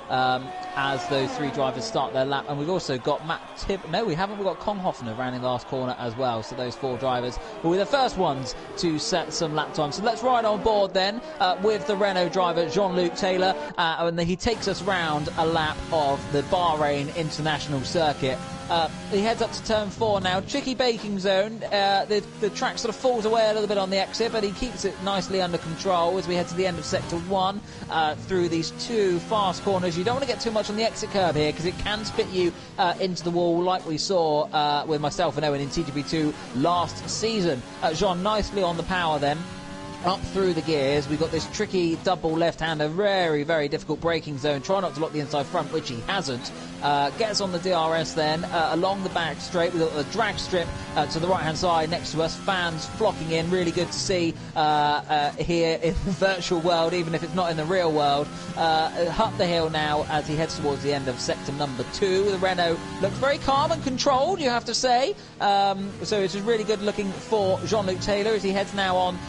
as those three drivers start their lap. And we've also got we haven't. We've got Kong Hoffner rounding the last corner as well. So those four drivers will be the first ones to set some lap time. So let's ride on board then with the Renault driver Jean-Luc Taylor, and he takes us round a lap of the Bahrain International Circuit. He heads up to turn 4 now. Tricky baking zone. The track sort of falls away a little bit on the exit, but he keeps it nicely under control as we head to the end of sector 1 through these two fast corners. You don't want to get too much on the exit curve here because it can spit you into the wall like we saw with myself and Owen in TGP2 last season. Jean nicely on the power then. Up through the gears, we've got this tricky double left-hander, very, very difficult braking zone. Try not to lock the inside front, which he hasn't. Gets on the DRS then, along the back straight. We've got the drag strip to the right-hand side next to us. Fans flocking in, really good to see here in the virtual world, even if it's not in the real world. Up the hill now as he heads towards the end of sector number 2. The Renault looks very calm and controlled, you have to say. So it's just really good looking for Jean-Luc Taylor as he heads now on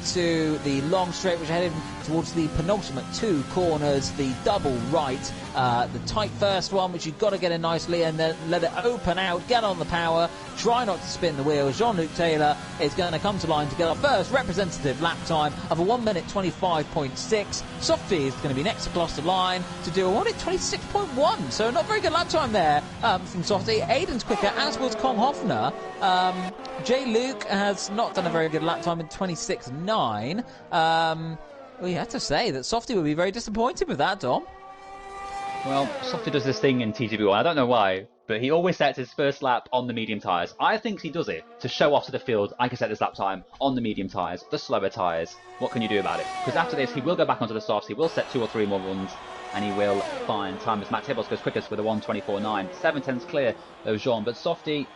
to the long straight, which headed towards the penultimate two corners, the double right, the tight first one, which you've got to get in nicely, and then let it open out, get on the power, try not to spin the wheels. Jean-Luc Taylor is going to come to line to get our first representative lap time of a 1 minute 25.6. Softy is going to be next across the line to do a 1 minute 26.1, so not very good lap time there from Softy. Aiden's quicker, as was Kong Hoffner. J. Luke has not done a very good lap time in 26.9. Well, you have to say that Softy would be very disappointed with that, Dom. Well, Softy does this thing in TGP1. I don't know why, but he always sets his first lap on the medium tyres. I think he does it to show off to the field, I can set this lap time on the medium tyres, the slower tyres. What can you do about it? Because after this, he will go back onto the softs, he will set 2 or 3 more runs, and he will find time as Matt Tibos goes quickest with a 1:24.9. 7/10s clear of Jean, but Softy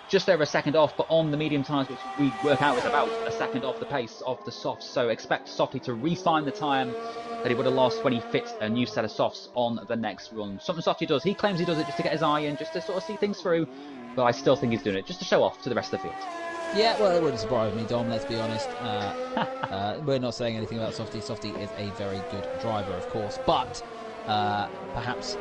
just over a second off, but on the medium tyres, which we work out is about a second off the pace of the softs. So expect Softy to re-find the time that he would have lost when he fit a new set of softs on the next run. Something Softy does. He claims he does it just to get his eye in, just to sort of see things through. But I still think he's doing it just to show off to the rest of the field. Yeah, well, it wouldn't surprise me, Dom, let's be honest. We're not saying anything about Softy. Softy is a very good driver, of course. But perhaps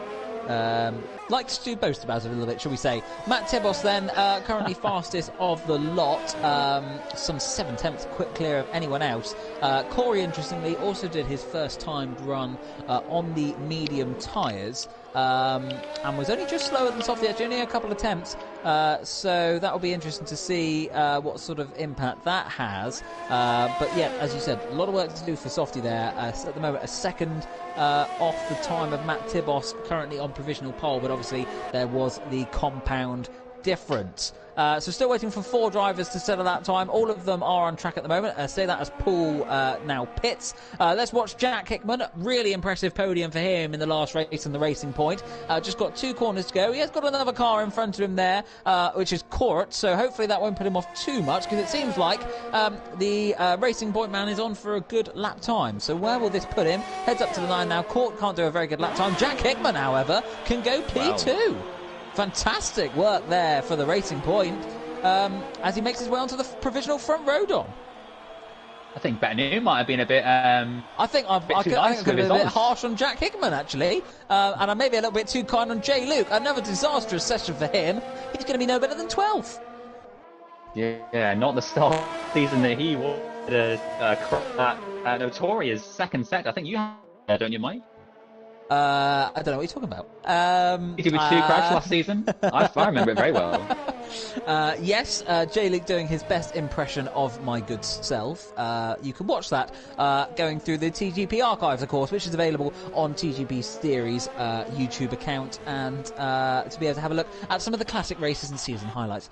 likes to boast about it a little bit, shall we say. Matt Tibos then, currently fastest of the lot, some 7/10 quick clear of anyone else. Corey, interestingly, also did his first time run on the medium tyres, and was only just slower than Softy, actually, only a couple of attempts. So that will be interesting to see what sort of impact that has. But yeah, as you said, a lot of work to do for Softy there. At the moment, a second off the time of Matt Tibos, currently on provisional pole, but obviously there was the compound difference. So still waiting for 4 drivers to settle that time. All of them are on track at the moment. Say that as Paul now pits. Let's watch Jack Hickman. Really impressive podium for him in the last race and the Racing Point. Just got 2 corners to go. He has got another car in front of him there, which is Court. So hopefully that won't put him off too much, because it seems like the Racing Point man is on for a good lap time. So where will this put him? Heads up to the line now. Court can't do a very good lap time. Jack Hickman, however, can go P2. Wow. Fantastic work there for the Racing Point as he makes his way onto the provisional front row, Dom. I think Bettanu might have been a bit. I think I could have been a bit harsh on Jack Hickman, actually, and I may be a little bit too kind on J. Luke. Another disastrous session for him. He's going to be no better than 12th. Yeah, not the start season that he was. Notorious second set. I think you have, don't you, Mike? I don't know what you're talking about. He did with 2 crash last season. I remember it very well. Yes, J. Luke doing his best impression of my good self. You can watch that going through the TGP archives, of course, which is available on TGP Theory's YouTube account, and to be able to have a look at some of the classic races and season highlights.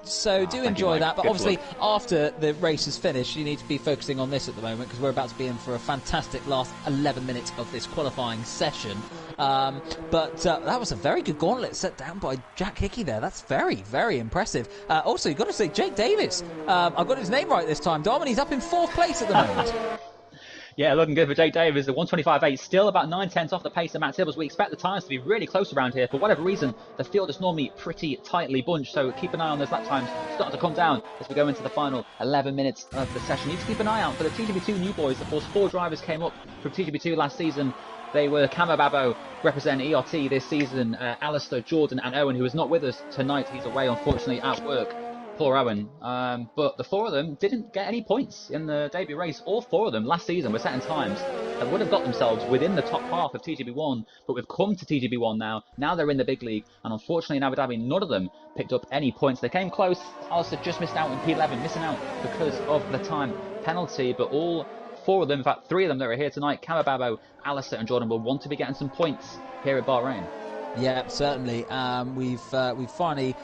So do enjoy that, but obviously after the race is finished, you need to be focusing on this at the moment, because we're about to be in for a fantastic last 11 minutes of this qualifying session. But that was a very good gauntlet set down by Jack Hickey there. That's very, very impressive. Also, you've got to say Jake Davis. I've got his name right this time, Dom, and he's up in 4th place at the moment. Yeah, looking good for Jake Davis. The 1:25.8, still about 9/10 off the pace of Matt Tibbles. We expect the times to be really close around here. For whatever reason, the field is normally pretty tightly bunched, so keep an eye on those lap times starting to come down as we go into the final 11 minutes of the session. You need to keep an eye out for the TGP2 new boys. Of course, 4 drivers came up from TGP2 last season. They were Kamababo representing ERT this season, Alistair, Jordan and Owen, who is not with us tonight. He's away, unfortunately, at work. Poor Owen. But the four of them didn't get any points in the debut race. All four of them last season were setting times that would have got themselves within the top half of TGB1. But we've come to TGB1 now. Now they're in the big league. And unfortunately in Abu Dhabi, none of them picked up any points. They came close. Alistair just missed out in P11, missing out because of the time penalty. But all four of them, in fact, three of them that are here tonight, Kamababo, Alistair and Jordan, will want to be getting some points here at Bahrain. Yeah, certainly. We've finally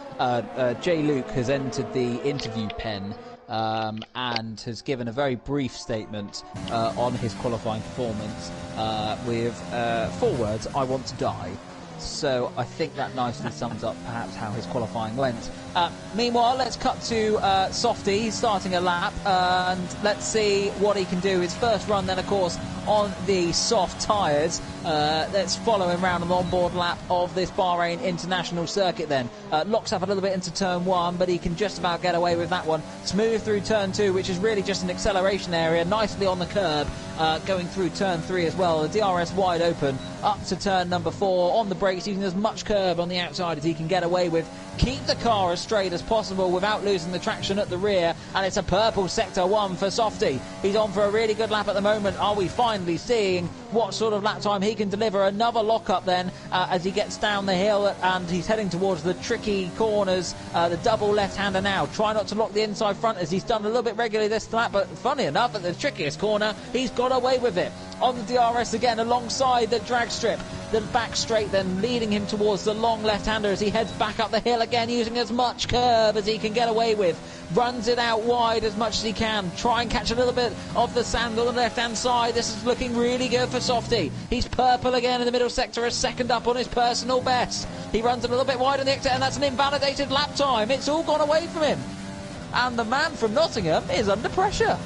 Jay Luke has entered the interview pen and has given a very brief statement on his qualifying performance with 4 words: "I want to die." So I think that nicely sums up perhaps how his qualifying went. Meanwhile, let's cut to Softy. He's starting a lap, and let's see what he can do. His first run then, of course, on the soft tyres. Let's follow him around an onboard lap of this Bahrain International Circuit then. Locks up a little bit into turn 1, but he can just about get away with that one. Smooth through turn 2, which is really just an acceleration area, nicely on the curb, going through turn 3 as well. The DRS wide open, up to turn number 4, on the brakes, using as much curb on the outside as he can get away with. Keep the car as straight as possible without losing the traction at the rear, and it's a purple sector 1 for Softy. He's on for a really good lap at the moment. Are we finally seeing what sort of lap time he can deliver? Another lock-up then as he gets down the hill, and he's heading towards the tricky corners, the double left-hander now. Try not to lock the inside front, as he's done a little bit regularly this lap, but funny enough, at the trickiest corner, he's got away with it. On the DRS again, alongside the drag strip. The back straight then leading him towards the long left-hander as he heads back up the hill again, using as much curb as he can get away with. Runs it out wide as much as he can. Try and catch a little bit of the sand on the left-hand side. This is looking really good for Softy. He's purple again in the middle sector, a second up on his personal best. He runs a little bit wide on the exit, and that's an invalidated lap time. It's all gone away from him. And the man from Nottingham is under pressure.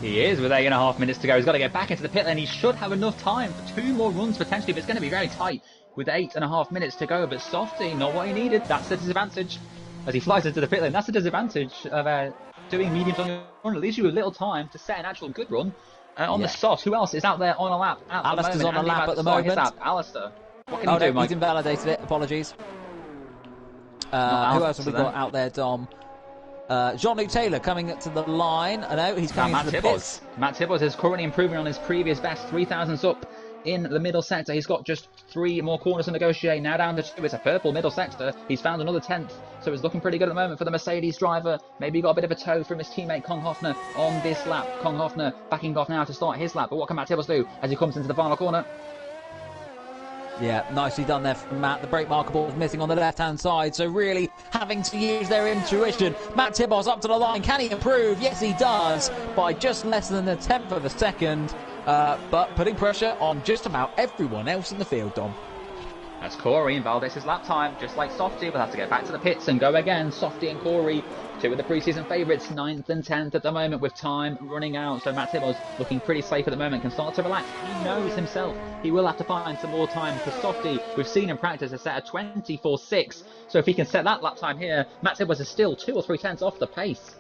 He is, with 8.5 minutes to go. He's got to get back into the pit lane. He should have enough time for 2 more runs potentially, but it's going to be very tight with 8.5 minutes to go. But Softy, not what he needed. That's the disadvantage as he flies into the pit lane. That's the disadvantage of doing mediums on your run. It leaves you a little time to set an actual good run on the soft. Who else is out there on a lap at Alistair's the moment? on a lap at the moment. Alistair, what can he do, Mike? He's invalidated it. Apologies. Who else have we got out there, Dom? Jean-Luc Taylor coming to the line. I know he's coming to the pits. Matt Tibbos is currently improving on his previous best, 3,000s up in the middle sector. He's got just 3 more corners to negotiate. Now down to 2. It's a purple middle sector. He's found another 10th, so it's looking pretty good at the moment for the Mercedes driver. Maybe he got a bit of a tow from his teammate Kong Hofner on this lap. Kong Hofner backing off now to start his lap. But what can Matt Tibbos do as he comes into the final corner? Yeah, nicely done there from Matt. The brake marker ball is missing on the left-hand side, so really having to use their intuition. Matt Tibbos up to the line. Can he improve? Yes, he does, by just less than a tenth of a second, but putting pressure on just about everyone else in the field, Dom. That's Corey invalidates his lap time, just like Softy. We'll have to get back to the pits and go again. Softy and Corey, 2 of the pre-season favourites, 9th and 10th at the moment with time running out. So Matt Tibbos looking pretty safe at the moment, can start to relax. He knows himself he will have to find some more time for Softy. We've seen in practice a set of 24.6. So if he can set that lap time here, Matt Tibbos is still 2 or 3 tenths off the pace.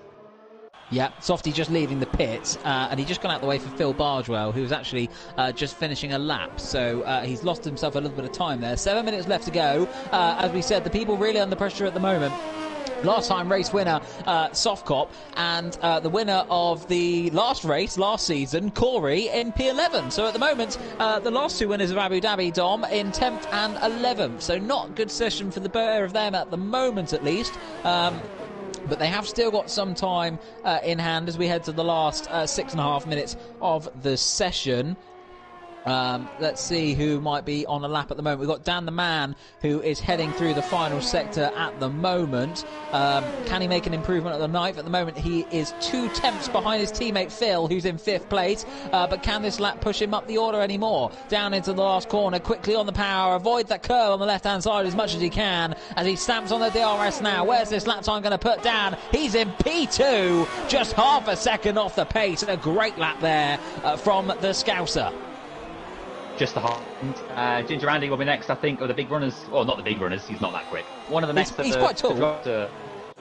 Yeah, Softy just leaving the pit, and he just gone out the way for Phil Bargewell, who was actually just finishing a lap. So he's lost himself a little bit of time there. 7 minutes left to go. As we said, the people really under pressure at the moment. Last time race winner, Softcop, and the winner of the last race, last season, Corey, in P11. So at the moment, the last 2 winners of Abu Dhabi, Dom, in 10th and 11th. So not a good session for the pair of them at the moment, at least. But they have still got some time in hand as we head to the last 6.5 minutes of the session. Let's see who might be on a lap at the moment. We've got Dan the Man, who is heading through the final sector at the moment. Can he make an improvement at the 9th? At the moment, he is 2 tenths behind his teammate Phil, who's in 5th place. But can this lap push him up the order anymore? Down into the last corner, quickly on the power. Avoid that curl on the left-hand side as much as he can, as he stamps on the DRS now. Where's this lap time going to put Dan? He's in P2, just half a second off the pace. And a great lap there from the Scouser. Just the half. Ginger Andy will be next, I think, of the big runners. Well, not the big runners, he's not that quick. One of the next. He's quite tall.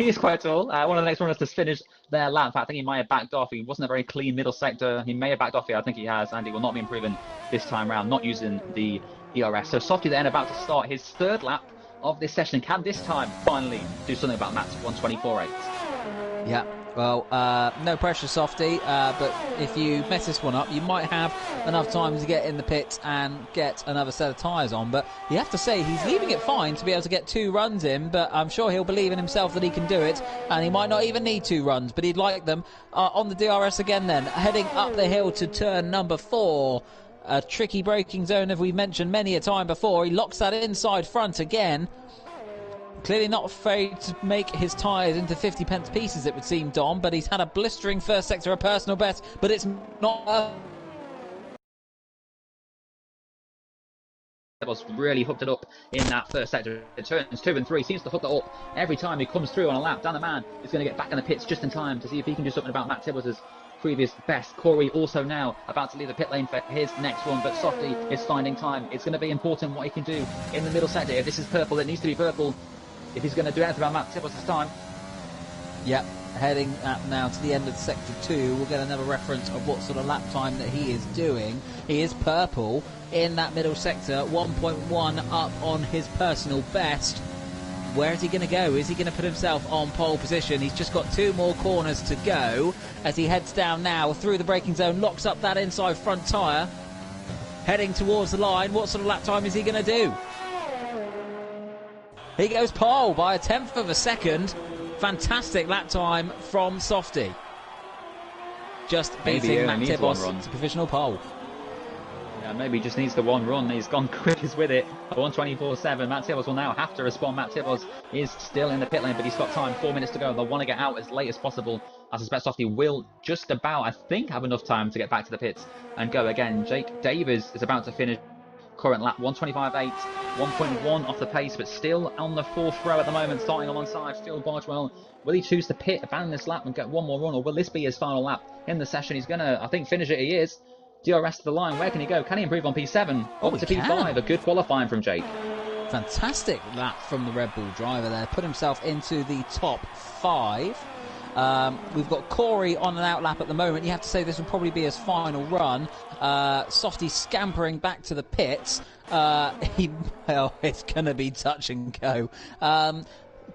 He is quite tall. One of the next runners to finish their lap. In fact, I think he might have backed off. He wasn't a very clean middle sector. He may have backed off here. I think he has, and he will not be improving this time round, not using the ERS. So Softy then about to start his third lap of this session. Can this time finally do something about Matt's 124.8? Yeah. Well, no pressure, Softy, but if you mess this one up, you might have enough time to get in the pits and get another set of tyres on. But you have to say, he's leaving it fine to be able to get 2 runs in, but I'm sure he'll believe in himself that he can do it, and he might not even need 2 runs, but he'd like them. On the DRS again then, heading up the hill to turn number 4. A tricky braking zone, as we've mentioned many a time before. He locks that inside front again. Clearly not afraid to make his tyres into 50-pence pieces, it would seem, Dom, but he's had a blistering first sector, a personal best, but it's not... Was really hooked it up in that first sector. It turns 2 and 3, seems to hook it up every time he comes through on a lap. Dan the man is going to get back in the pits just in time to see if he can do something about Matt Tibbles' previous best. Corey also now about to leave the pit lane for his next one, but Softy is finding time. It's going to be important what he can do in the middle sector. If this is purple, it needs to be purple if he's going to do anything about Matt Tibbles' time. Yep, heading up now to the end of sector 2. We'll get another reference of what sort of lap time that he is doing. He is purple in that middle sector, 1.1 up on his personal best. Where is he going to go? Is he going to put himself on pole position? He's just got 2 more corners to go as he heads down now through the braking zone, locks up that inside front tyre, heading towards the line. What sort of lap time is he going to do? He goes pole by 1/10 of a second. Fantastic lap time from Softy. Just beating Matt Tibbles to provisional pole. Yeah, maybe he just needs the 1 run. He's gone quickest with it. 124.7. Matt Tibbles will now have to respond. Matt Tibbles is still in the pit lane, but he's got time. 4 minutes to go. They'll want to get out as late as possible. I suspect Softy will just about, I think, have enough time to get back to the pits and go again. Jake Davies is about to finish current lap 125.8, 1.1 off the pace, but still on the 4th row at the moment, starting alongside Phil Bargewell. Will he choose to pit, abandon this lap and get 1 more run, or will this be his final lap in the session? He's going to, I think, finish it. He is. DRS to the line. Where can he go? Can he improve on P7? Up to P5. A good qualifying from Jake. Fantastic lap from the Red Bull driver there. Put himself into the top 5. We've got Corey on an out lap at the moment. You have to say this will probably be his final run. Softy scampering back to the pits. It's going to be touch and go.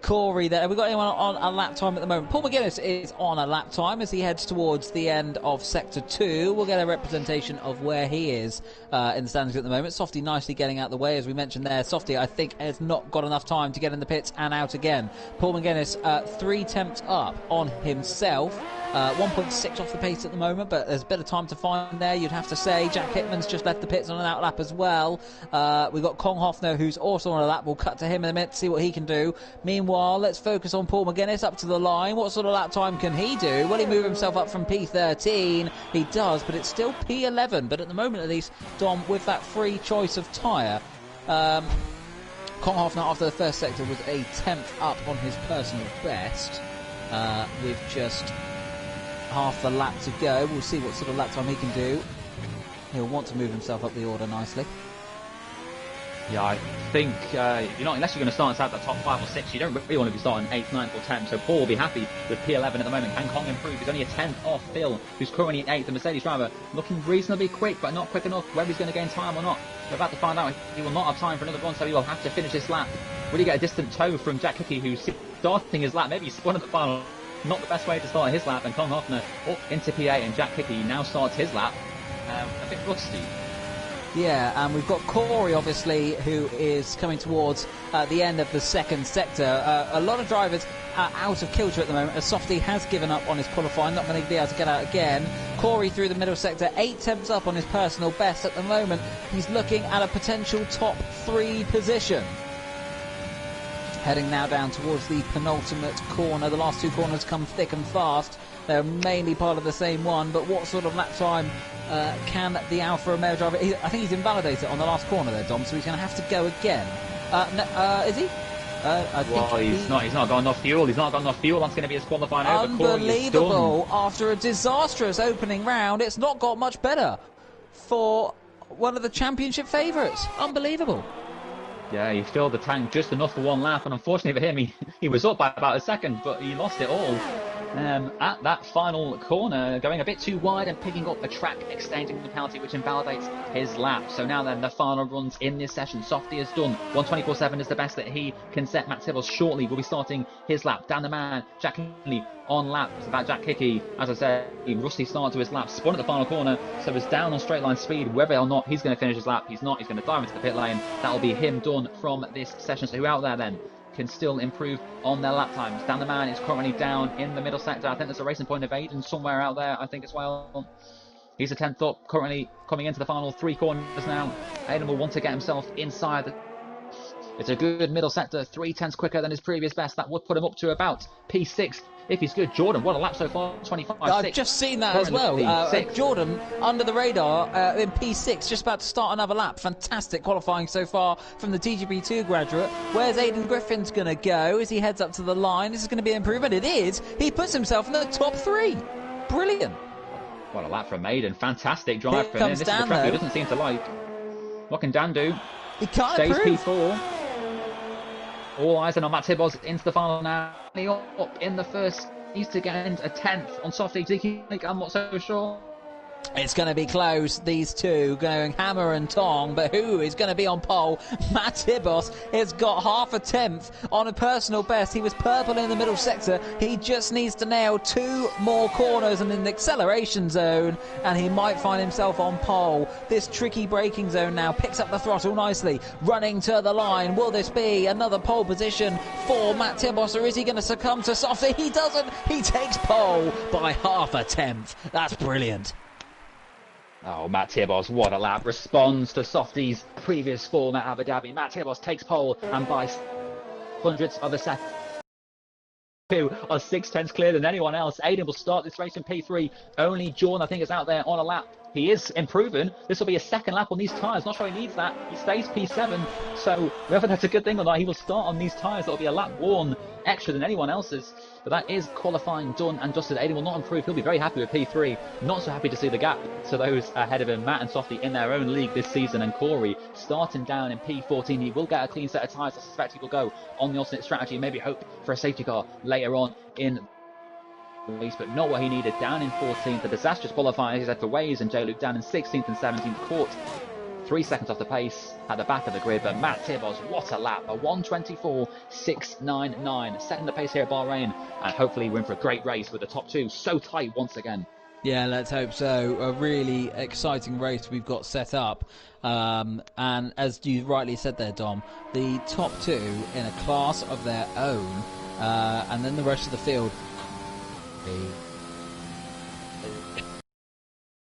Corey there. Have we got anyone on a lap time at the moment? Paul McGuinness is on a lap time as he heads towards the end of sector 2. We'll get a representation of where he is in the standings at the moment. Softy nicely getting out of the way, as we mentioned there. Softy, I think, has not got enough time to get in the pits and out again. Paul McGuinness 3 tenths up on himself. 1.6 off the pace at the moment, but there's a bit of time to find there, you'd have to say. Jack Hitman's just left the pits on an out lap as well. We've got Kong Hoffner, who's also on a lap. We'll cut to him in a minute to see what he can do. Meanwhile, let's focus on Paul McGuinness up to the line. What sort of lap time can he do? Will he move himself up from P13? He does, but it's still P11. But at the moment, at least, Dom, with that free choice of tyre, Kong Hoffner, after the first sector, was a 10th up on his personal best. With just half the lap to go. We'll see what sort of lap time he can do. He'll want to move himself up the order nicely. Yeah, I think you're not, unless you're going to start inside the top 5 or 6, you don't really want to be starting 8th, 9th or 10th. So Paul will be happy with P11 at the moment. Can Kong improve? He's only a 10th off Phil, who's currently 8th. The Mercedes driver looking reasonably quick, but not quick enough. Whether he's going to gain time or not, we're about to find out. He will not have time for another run, so he will have to finish this lap. Will he get a distant tow from Jack Hickey, who's starting his lap? Maybe he's one of the final. Not the best way to start his lap, and Kong Hoffner up into P8, and Jack Hickey now starts his lap a bit rusty. Yeah, and we've got Corey, obviously, who is coming towards the end of the second sector. A lot of drivers are out of kilter at the moment, as Softy has given up on his qualifying, not going to be able to get out again. Corey through the middle sector, 8 tenths up on his personal best at the moment. He's looking at a potential top 3 position. Heading now down towards the penultimate corner. The last 2 corners come thick and fast. They're mainly part of the same one, but what sort of lap time can the Alfa Romeo driver... I think he's invalidated on the last corner there, Dom, so he's going to have to go again. Is he? He's not got enough fuel. He's not got enough fuel. That's going to be his qualifying over. Unbelievable. After a disastrous opening round, it's not got much better for one of the championship favourites. Unbelievable. Yeah, he filled the tank just enough for one lap, and unfortunately for him, he was up by about a second, but he lost it all. At that final corner, going a bit too wide and picking up a track extending penalty, which invalidates his lap. So now then, the final runs in this session. Softy is done. 1:24.7 is the best that he can set. Matt Tibbles shortly will be starting his lap. Dan the man, Jack Kinley on lap. It's about Jack Hickey. As I said, a rusty start to his lap. Spun at the final corner, so he's down on straight line speed. Whether or not he's going to finish his lap, he's not. He's going to dive into the pit lane. That'll be him done from this session. So who out there then can still improve on their lap times? Dan the man is currently down in the middle sector. I think there's a racing point of Aiden somewhere out there, I think, as well. He's a 10th up, currently coming into the final 3 corners now. Aiden will want to get himself inside. It's a good middle sector, 3/10 quicker than his previous best. That would put him up to about P6 if he's good. Jordan, what a lap so far, 25.6. I've just seen that as well. Jordan, under the radar, in P6, just about to start another lap. Fantastic qualifying so far from the TGP2 graduate. Where's Aidan Griffin's going to go as he heads up to the line? This is going to be an improvement. It is. He puts himself in the top 3. Brilliant. What a lap from Aidan. Fantastic drive from him. This Dan, is a track he doesn't seem to like. What can Dan do? He can't Stays improve. P4. All eyes are on Matt Tibbles into the final now. Up in the first. Needs to get a 10th on Softy. I'm not so sure. It's going to be close, these two going hammer and tong, but who is going to be on pole? Matt Tibos has got half a 10th on a personal best. He was purple in the middle sector. He just needs to nail 2 more corners and in the acceleration zone, and he might find himself on pole. This tricky braking zone now picks up the throttle nicely, running to the line. Will this be another pole position for Matt Tibos, or is he going to succumb to Softy? He doesn't. He takes pole by half a 10th. That's brilliant. Oh, Matt Tibos, what a lap. Responds to Softy's previous form at Abu Dhabi. Matt Tibos takes pole and by hundredths of a second. 2 are 6/10 clearer than anyone else. Aiden will start this race in P3. Only Jordan, I think, is out there on a lap. He is improving. This will be a second lap on these tyres. Not sure he needs that. He stays P7. So whether that's a good thing or not, he will start on these tyres. That'll be a lap worn extra than anyone else's. But that is qualifying done and dusted. Aiden will not improve. He'll be very happy with P3. Not so happy to see the gap to those ahead of him. Matt and Softy in their own league this season. And Corey starting down in P14. He will get a clean set of tyres. I suspect he will go on the alternate strategy. Maybe hope for a safety car later on in race, but not what he needed. Down in 14th, a disastrous qualifying. He's had for Waze and J. Luke down in 16th and 17th, caught 3 seconds off the pace at the back of the grid. But Matt Tibos, what a lap, a 1:24.699, setting the pace here at Bahrain, and hopefully we're in for a great race with the top 2 so tight once again. Yeah, let's hope so. A really exciting race we've got set up. And as you rightly said there, Dom, the top 2 in a class of their own, and then the rest of the field.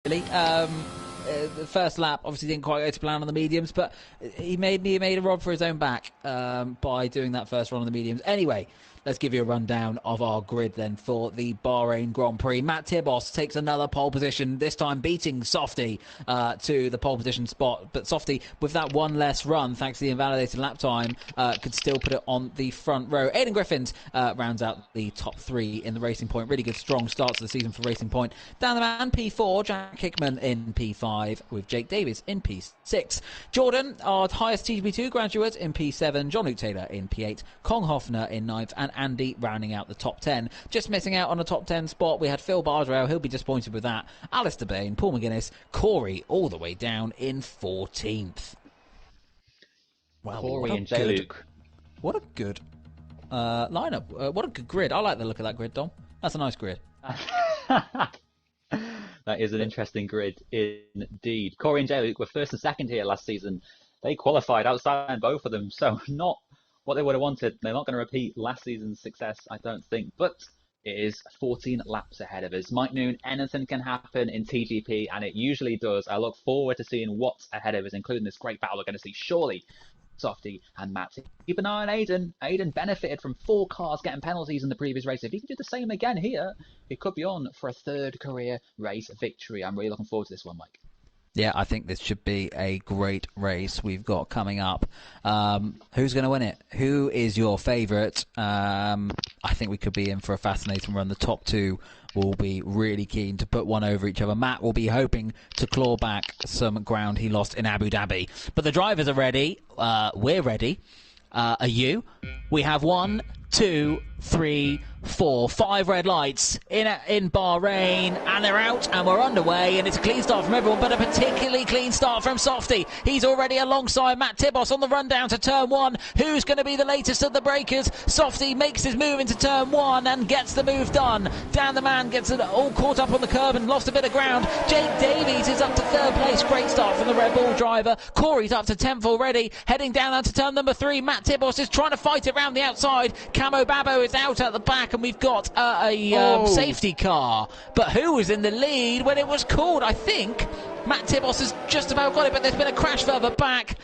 Really, the first lap obviously didn't quite go to plan on the mediums, but he made a rod for his own back by doing that first run on the mediums. Anyway, let's give you a rundown of our grid then for the Bahrain Grand Prix. Matt Tibos takes another pole position, this time beating Softy to the pole position spot. But Softy, with that one less run, thanks to the invalidated lap time, could still put it on the front row. Aidan Griffins rounds out the top 3 in the Racing Point. Really good, strong start to the season for Racing Point. Down the man, P4. Jack Hickman in P5, with Jake Davies in P6. Jordan, our highest TGP2 graduate, in P7. John Luke Taylor in P8. Kong Hoffner in 9th. And Andy rounding out the top 10. Just missing out on a top 10 spot, we had Phil Bardwell. He'll be disappointed with that. Alistair Bain, Paul McGuinness, Corey all the way down in 14th. Wow, Corey and J. Luke. What a good lineup. What a good grid. I like the look of that grid, Dom. That's a nice grid. That is an interesting grid indeed. Corey and J. Luke were first and second here last season. They qualified outside both of them, so not what they would have wanted. They're not going to repeat last season's success, I don't think, but it is 14 laps ahead of us. Mike Noon, anything can happen in TGP, and it usually does. I look forward to seeing what's ahead of us, including this great battle we're going to see surely. Softy and Matt. Keep an eye on Aiden. Aiden benefited from 4 cars getting penalties in the previous race. If he can do the same again here, he could be on for a 3rd career race victory. I'm really looking forward to this one, Mike. Yeah, I think this should be a great race we've got coming up. Who's going to win it? Who is your favourite? I think we could be in for a fascinating run. The top two will be really keen to put one over each other. Matt will be hoping to claw back some ground he lost in Abu Dhabi. But the drivers are ready. We're ready. Are you? We have 1, 2, 3, 4, 5 red lights in Bahrain, and they're out, and we're underway, and it's a clean start from everyone, but a particularly clean start from Softy. He's already alongside Matt Tibos on the run down to turn 1. Who's going to be the latest of the breakers? Softy makes his move into turn 1 and gets the move done. Dan the man gets it all caught up on the curb and lost a bit of ground. Jake Davies is up to 3rd place. Great start from the Red Bull driver. Corey's up to 10th already, heading down onto turn number 3. Matt Tibos is trying to fight it round the outside. Camo Babo is out at the back, and we've got a safety car. But who was in the lead when it was called? I think Matt Tibos has just about got it, but there's been a crash further back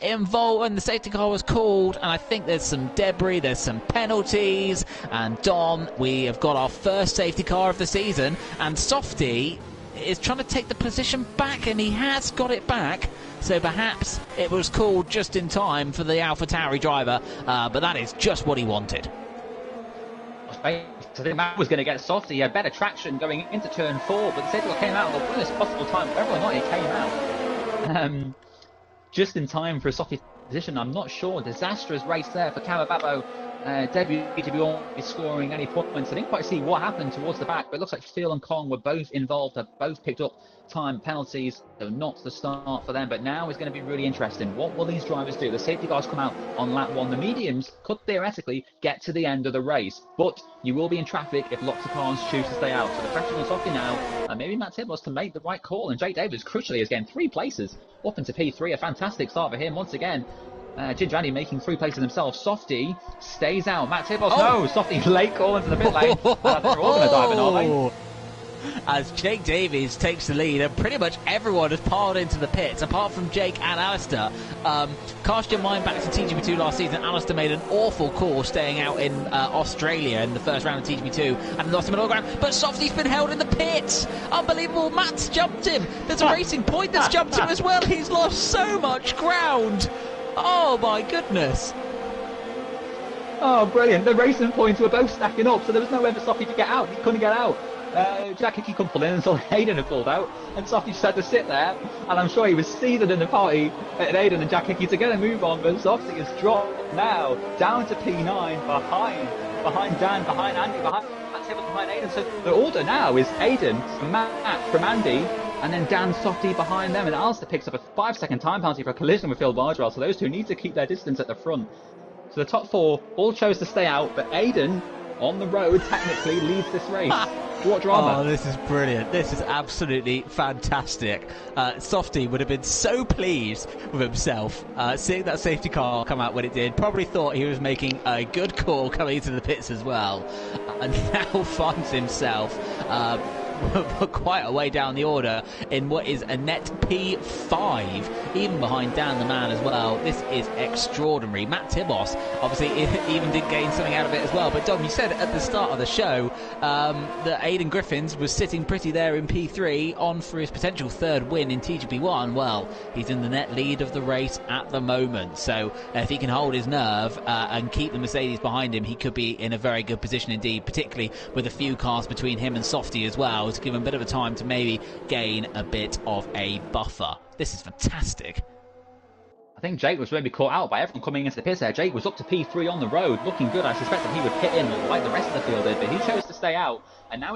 involved when the safety car was called, and I think there's some debris, there's some penalties. And Dom, we have got our first safety car of the season, and Softy is trying to take the position back, and he has got it back. So perhaps it was called just in time for the AlphaTauri driver, but that is just what he wanted. So the man was going to get Softy. He had better traction going into turn 4, but the safety car came out at the worst possible time. Whether or not it came out just in time for a Softy position, I'm not sure. Disastrous race there for Kawababo. WTB is scoring any points. I didn't quite see what happened towards the back, but it looks like Phil and Kong were both involved. Have both picked up time penalties, so not the start for them. But now is going to be really interesting. What will these drivers do? The safety cars come out on lap 1. The mediums could theoretically get to the end of the race, but you will be in traffic if lots of cars choose to stay out. So the pressure on Softy now, and maybe Matt Tibos to make the right call. And Jake Davis, crucially, is getting 3 places up into P3. A fantastic start for him once again. Ginger Andy making 3 places himself. Softy stays out. Matt Tibos, no! Softy late call into the pit lane. I think they're all going to dive in, aren't they? As Jake Davies takes the lead, and pretty much everyone has piled into the pits, apart from Jake and Alistair. Cast your mind back to TGP2 last season. Alistair made an awful call staying out in Australia in the first round of TGP2 and lost him an all ground. But Softy's been held in the pits. Unbelievable. Matt's jumped him. There's a Racing Point that's jumped him as well. He's lost so much ground. Oh my goodness. Oh, brilliant. The Racing Points were both stacking up, so there was no way for Softy to get out. He couldn't get out. Jack Hickey couldn't pull in until Hayden had pulled out, and Softy just had to sit there, and I'm sure he was seething in the party at Hayden and Jack Hickey to get a move on, but Softy has dropped now down to P9 behind Dan, behind Andy, behind Hayden. So the order now is Hayden, Matt from Andy, and then Dan, Softy behind them, and Alistair picks up a 5-second time penalty for a collision with Phil Bardwell, so those two need to keep their distance at the front. So the top 4 all chose to stay out, but Hayden on the road technically leads this race. What drama? Oh, this is brilliant. This is absolutely fantastic. Softy would have been so pleased with himself seeing that safety car come out when it did. Probably thought he was making a good call coming into the pits as well. And now finds himself quite a way down the order in what is a net P5, even behind Dan the man as well. This is extraordinary. Matt Tibos obviously even did gain something out of it as well. But Dom, you said at the start of the show that Aidan Griffiths was sitting pretty there in P3 on for his potential 3rd win in TGP1. Well, he's in the net lead of the race at the moment, so if he can hold his nerve and keep the Mercedes behind him, he could be in a very good position indeed, particularly with a few cars between him and Softy as well, to give him a bit of a time to maybe gain a bit of a buffer. This is fantastic. I think Jake was maybe caught out by everyone coming into the pits there. Jake was up to P3 on the road, looking good. I suspected he would pit in like the rest of the field did, but he chose to stay out. And now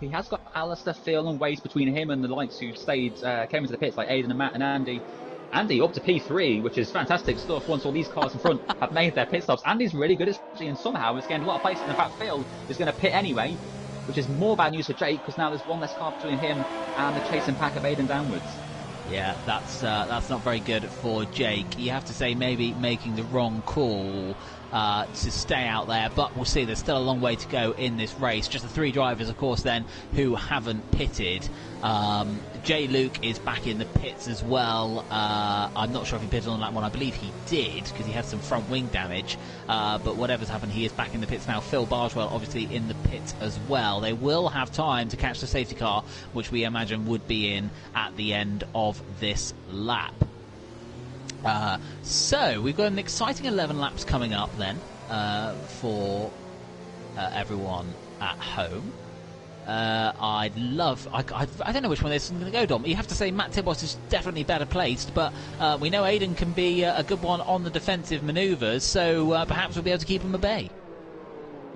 he has got Alistair, Phil and Waze between him and the likes who came into the pits like Aidan and Matt and Andy. Andy up to P3, which is fantastic stuff once all these cars in front have made their pit stops. Andy's really good, especially, and somehow is getting a lot of places. In fact, Phil is going to pit anyway, which is more bad news for Jake, because now there's one less car between him and the chasing pack of Aidan downwards. Yeah, that's not very good for Jake. You have to say maybe making the wrong call to stay out there, but we'll see. There's still a long way to go in this race. Just the 3 drivers, of course, then, who haven't pitted. Jay Luke is back in the pits as well. I'm not sure if he pitted on that one. I believe he did, because he had some front wing damage. But whatever's happened, he is back in the pits now. Phil Bargewell obviously in the pits as well. They will have time to catch the safety car, which we imagine would be in at the end of this lap. So we've got an exciting 11 laps coming up then for everyone at home. I don't know which one this is going to go, Dom. You have to say Matt Tibos is definitely better placed, but we know Aidan can be a good one on the defensive manoeuvres, so perhaps we'll be able to keep him at bay.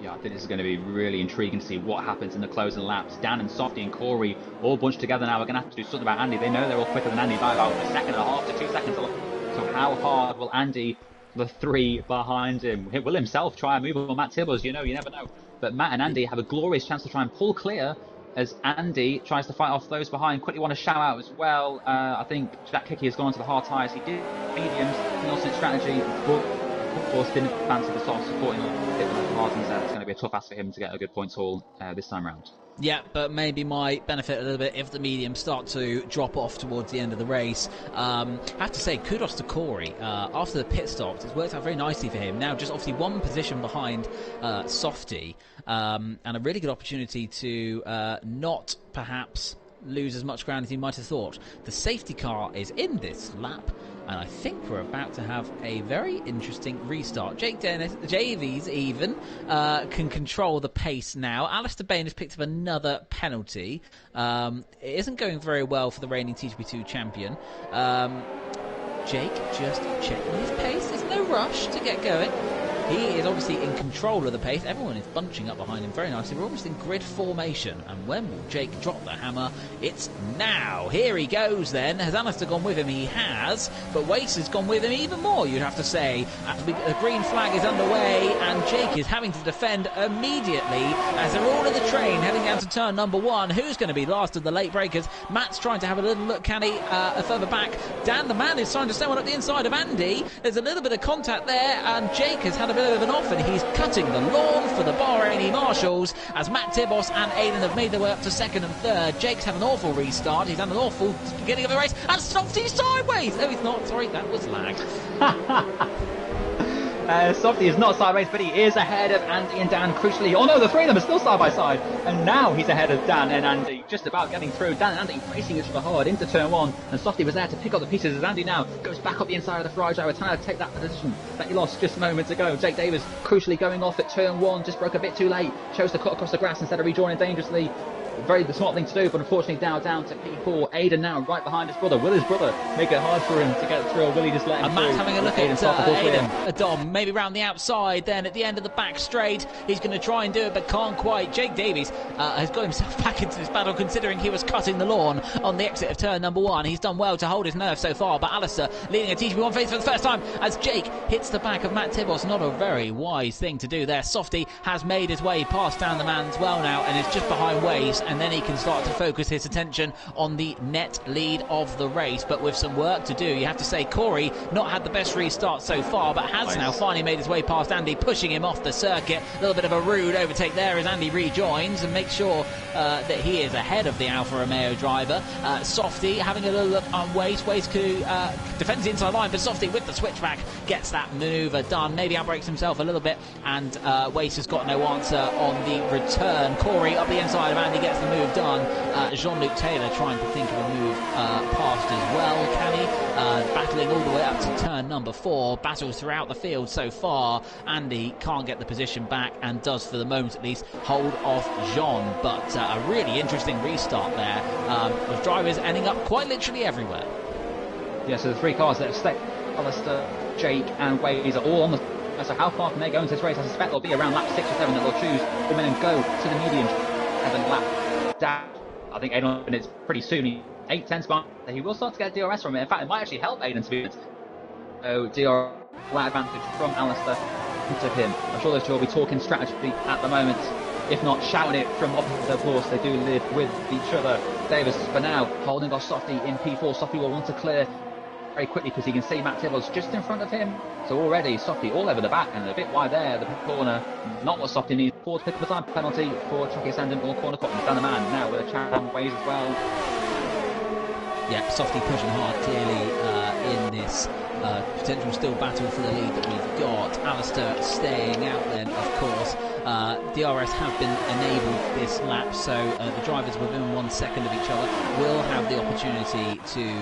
Yeah, I think this is going to be really intriguing to see what happens in the closing laps. Dan and Softy and Corey all bunched together now. We're going to have to do something about Andy. They know they're all quicker than Andy by about a second and a half to 2 seconds. So how hard will Andy, the 3 behind him, will himself try and move on Matt Tibos? You never know. But Matt and Andy have a glorious chance to try and pull clear as Andy tries to fight off those behind. Quickly want to shout out as well. I think Jack Hickey has gone to the hard tyres. He did mediums, Nelson's strategy, but of course didn't fancy the soft supporting it with the hard, and it's going to be a tough ask for him to get a good points haul this time round. Yeah, but maybe might benefit a little bit if the mediums start to drop off towards the end of the race. I have to say, kudos to Corey. After the pit stops, it's worked out very nicely for him. Now just obviously 1 position behind Softy, and a really good opportunity to not perhaps lose as much ground as he might have thought. The safety car is in this lap, and I think we're about to have a very interesting restart. Jake Dennis, JV's even, can control the pace now. Alistair Bain has picked up another penalty. It isn't going very well for the reigning TGP2 champion. Jake just checking his pace. There's no rush to get going. He is obviously in control of the pace. Everyone is bunching up behind him very nicely. We're almost in grid formation. And when will Jake drop the hammer? It's now. Here he goes then. Has Alistair gone with him? He has. But Wace has gone with him even more, you'd have to say. The green flag is underway and Jake is having to defend immediately as they're all in the train heading down to turn number 1. Who's going to be last of the late breakers? Matt's trying to have a little look, can he? Further back. Dan the man is trying to someone up the inside of Andy. There's a little bit of contact there and Jake has had a bit of an off and he's cutting the lawn for the Bahraini Marshals as Matt Tibos and Aidan have made their way up to 2nd and 3rd. Jake's had an awful restart. He's had an awful beginning of the race and Softy sideways. No, he's not. Sorry, that was lag. Softy is not sideways, but he is ahead of Andy and Dan, crucially. Oh no, the 3 of them are still side by side. And now he's ahead of Dan and Andy, just about getting through. Dan and Andy racing each other hard into turn 1. And Softy was there to pick up the pieces as Andy now goes back up the inside of the Ferrari driver, trying to take that position that he lost just moments ago. Jake Davis crucially going off at turn 1, just broke a bit too late. Chose to cut across the grass instead of rejoining dangerously. Very the smart thing to do, but unfortunately now down to P4. Aidan now right behind his brother. Will his brother make it hard for him to get through, or will he just let him and through? Matt's having a look at Aidan. Dom, maybe round the outside, then at the end of the back straight, he's going to try and do it, but can't quite. Jake Davies has got himself back into this battle, considering he was cutting the lawn on the exit of turn number 1. He's done well to hold his nerve so far, but Alistair leading a TGP1 phase for the first time as Jake hits the back of Matt Tibos. Not a very wise thing to do there. Softy has made his way past down the man as well now, and is just behind Waze, and then he can start to focus his attention on the net lead of the race, but with some work to do. You have to say Corey not had the best restart so far, but has now finally made his way past Andy, pushing him off the circuit. A little bit of a rude overtake there as Andy rejoins and makes sure that he is ahead of the Alfa Romeo driver. Softy having a little look on Waze. Waze defends the inside line, but Softy with the switchback gets that manoeuvre done. Maybe outbreaks himself a little bit, and Waze has got no answer on the return. Corey up the inside of Andy gets the move done. Jean-Luc Taylor trying to think of a move past as well. Can he? Battling all the way up to turn number 4. Battles throughout the field so far. Andy can't get the position back and does, for the moment at least, hold off Jean. But a really interesting restart there, with drivers ending up quite literally everywhere. Yeah, so the 3 cars that have stuck, Alistair, Jake and Waze are all on the... So how far can they go into this race? I suspect they'll be around lap 6 or 7 that they'll choose to come in and go to the medium 7 lap down. I think Aidan is pretty soon. 8 tenths behind. He will start to get DRS from it. In fact, it might actually help Aidan to be honest. So DRS flat advantage from Alistair into him. I'm sure those two will be talking strategy at the moment, if not shouting it from opposite of course. They do live with each other. Davis for now holding off Softy in P4. Softy will want to clear very quickly because he can see Matt Tibbles just in front of him. So already Softy all over the back and a bit wide there, the corner. Not what Softy needs. Forward pick up a time penalty for Chucky Ascendant or corner cut. He's done the man now with a challenge ways as well. Yeah, Softy pushing hard clearly in this potential still battle for the lead that we've got. Alistair staying out then, of course. DRS have been enabled this lap, so the drivers within 1 second of each other will have the opportunity to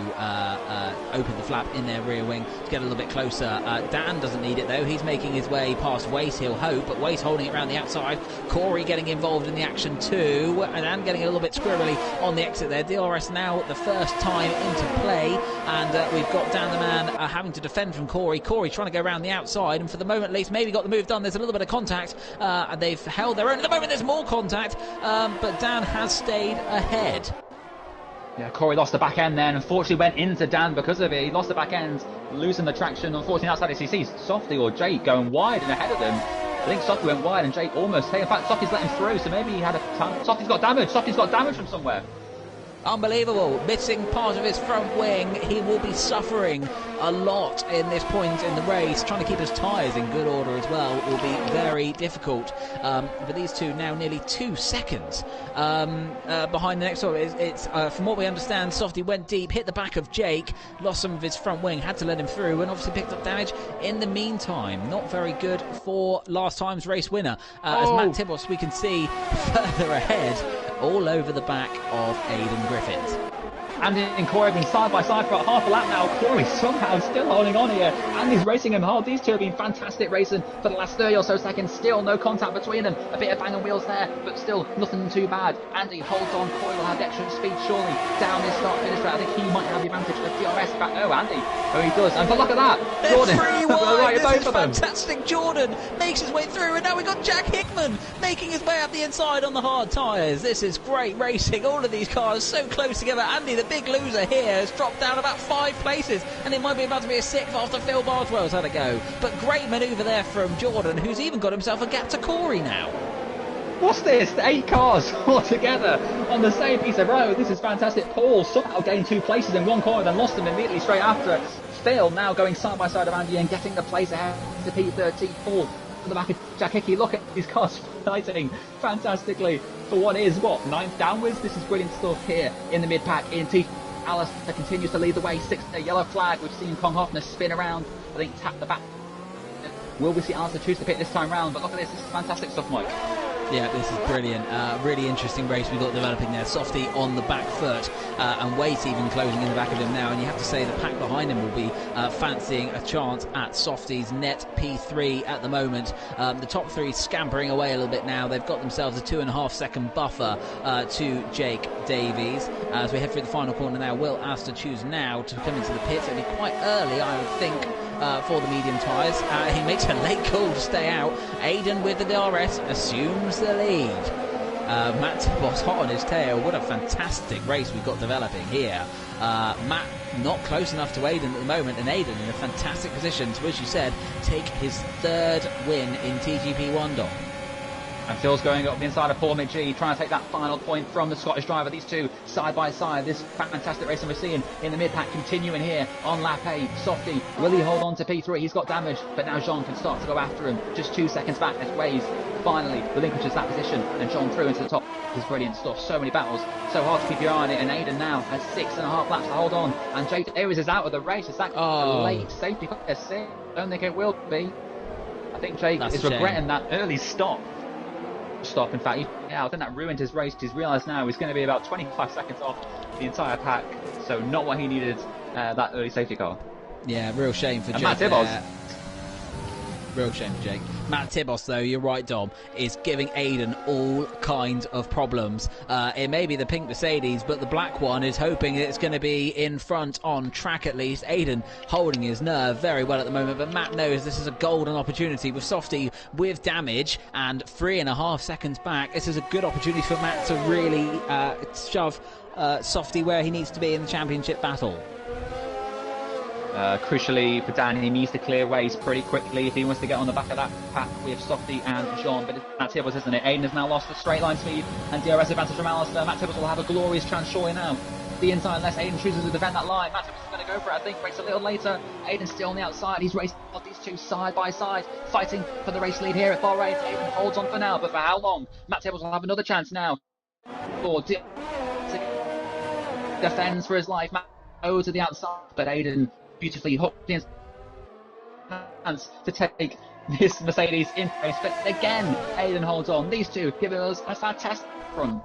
open the flap in their rear wing to get a little bit closer. Dan doesn't need it though. He's making his way past Wace, he'll hope, but Wace holding it around the outside. Corey getting involved in the action too, and Dan getting a little bit squirrely on the exit there. DRS now the first time into play, and we've got Dan the man having to defend from Corey. Corey trying to go around the outside, and for the moment at least maybe got the move done. There's a little bit of contact, and they've held their own. At the moment there's more contact, but Dan has stayed ahead. Yeah, Corey lost the back end then, unfortunately went into Dan because of it. He lost the back end, losing the traction. Unfortunately outside he sees Softy or Jake going wide and ahead of them. I think Softy went wide and Jake almost. Hey, in fact Softy's let him through, so maybe he had a Softy's got damage from somewhere. Unbelievable, missing part of his front wing. He will be suffering a lot in this point in the race. Trying to keep his tyres in good order as well will be very difficult. But these two now nearly 2 seconds behind the next one. It's from what we understand, Softy went deep, hit the back of Jake, lost some of his front wing, had to let him through, and obviously picked up damage in the meantime. Not very good for last time's race winner. As Matt Tibos, we can see further ahead, all over the back of Aidan Griffiths. Andy and Corey have been side by side for about half a lap now. Corey somehow still holding on here. Andy's racing him hard. These two have been fantastic racing for the last 30 or so seconds. Still no contact between them. A bit of bang on wheels there, but still nothing too bad. Andy holds on. Corey will have extra speed surely down this start-finish route. I think he might have the advantage of DRS back. Oh, Andy. Oh, he does. And look at that. Jordan. They're 3 wide. This is fantastic. Jordan makes his way through, and now we've got Jack Hickman making his way up the inside on the hard tyres. This is great racing. All of these cars so close together. Andy, the big loser here, has dropped down about 5 places, and it might be about to be a 6th after Phil Bardwell's had a go. But great manoeuvre there from Jordan, who's even got himself a gap to Corey now. What's this? 8 cars all together on the same piece of road. This is fantastic. Paul somehow gained 2 places in one corner, then lost them immediately straight after. Phil now going side by side of Andy and getting the place ahead to P13. Paul to the back of Jack Hickey. Look at these cars fighting fantastically for what is, 9th downwards. This is brilliant stuff here in the mid-pack in T. Alistair continues to lead the way, 6th, a yellow flag. We've seen Kong Hoffner spin around, I think tap the back. Will we see Alistair choose to pit this time round? But look at this is fantastic stuff, Mike. Yeah, this is brilliant. Really interesting race we've got developing there. Softy on the back foot, and Waite even closing in the back of him now. And you have to say the pack behind him will be fancying a chance at Softy's net P3 at the moment. The top 3 scampering away a little bit now. They've got themselves a 2.5 second buffer to Jake Davies. As we head through the final corner now, will Alistair choose now to come into the pits? It'll be quite early, I would think, for the medium tyres. He makes a late call to stay out. Aidan with the DRS assumes the lead. Matt Tibbos hot on his tail. What a fantastic race we've got developing here. Matt not close enough to Aidan at the moment, and Aidan in a fantastic position to, as you said, take his 3rd win in TGP1, Dom. And Phil's going up the inside of Paul McGee, trying to take that final point from the Scottish driver. These two side by side. This fantastic racing we're seeing in the mid-pack continuing here on lap 8. Softy, will he hold on to P3? He's got damage, but now Jean can start to go after him. Just 2 seconds back as Waze finally relinquishes that position, and Jean through into the top. This is brilliant stuff. So many battles, so hard to keep your eye on it. And Aidan now has 6.5 laps to hold on. And Jake Davies is out of the race. Is that a late safety car? I don't think it will be. I think Jake is regretting that early stop. In fact, I think that ruined his race. He's realised now he's going to be about 25 seconds off the entire pack, so not what he needed, that early safety car. Yeah, real shame for Jake. Matt Tibbos. Real shame for Jake. Matt Tibbos, though, you're right, Dom, is giving Aidan all kinds of problems. It may be the pink Mercedes, but the black one is hoping it's going to be in front on track at least. Aidan holding his nerve very well at the moment, but Matt knows this is a golden opportunity with Softy with damage and 3.5 seconds back. This is a good opportunity for Matt to really shove Softy where he needs to be in the championship battle. Crucially for Dan, he needs to clear ways pretty quickly if he wants to get on the back of that pack with Softy and Jean. But Matt Tibbos, isn't it? Aidan has now lost the straight line speed and DRS advantage from Alistair. Matt Tibbos will have a glorious chance surely now the inside unless Aiden chooses to defend that line. Matt Tibbos is going to go for it, I think. Breaks a little later. Aiden's still on the outside. He's racing these two side by side, fighting for the race lead here at Bahrain. Aiden holds on for now, but for how long? Matt Tibbos will have another chance now. Defends for his life. Matt goes to the outside, but Aiden beautifully hooked in chance to take this Mercedes in race. But again, Aiden holds on. These two giving us a fantastic run.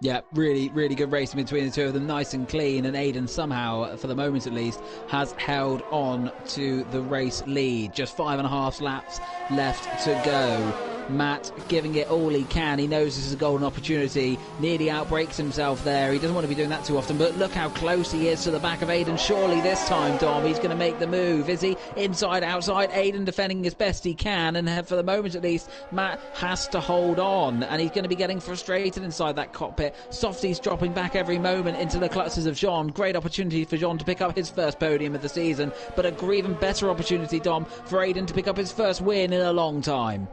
Yeah, really, really good racing between the two of them, nice and clean, and Aiden somehow, for the moment at least, has held on to the race lead. Just 5.5 laps left to go. Matt giving it all he can. He knows this is a golden opportunity. Nearly outbreaks himself there. He doesn't want to be doing that too often, but look how close he is to the back of Aiden. Surely this time, Dom, he's going to make the move. Is he? Inside, outside. Aiden defending as best he can, and for the moment at least, Matt has to hold on, and he's going to be getting frustrated inside that cockpit. Softy's dropping back every moment into the clutches of Jean. Great opportunity for Jean to pick up his first podium of the season, but a even better opportunity, Dom, for Aiden to pick up his first win in a long time.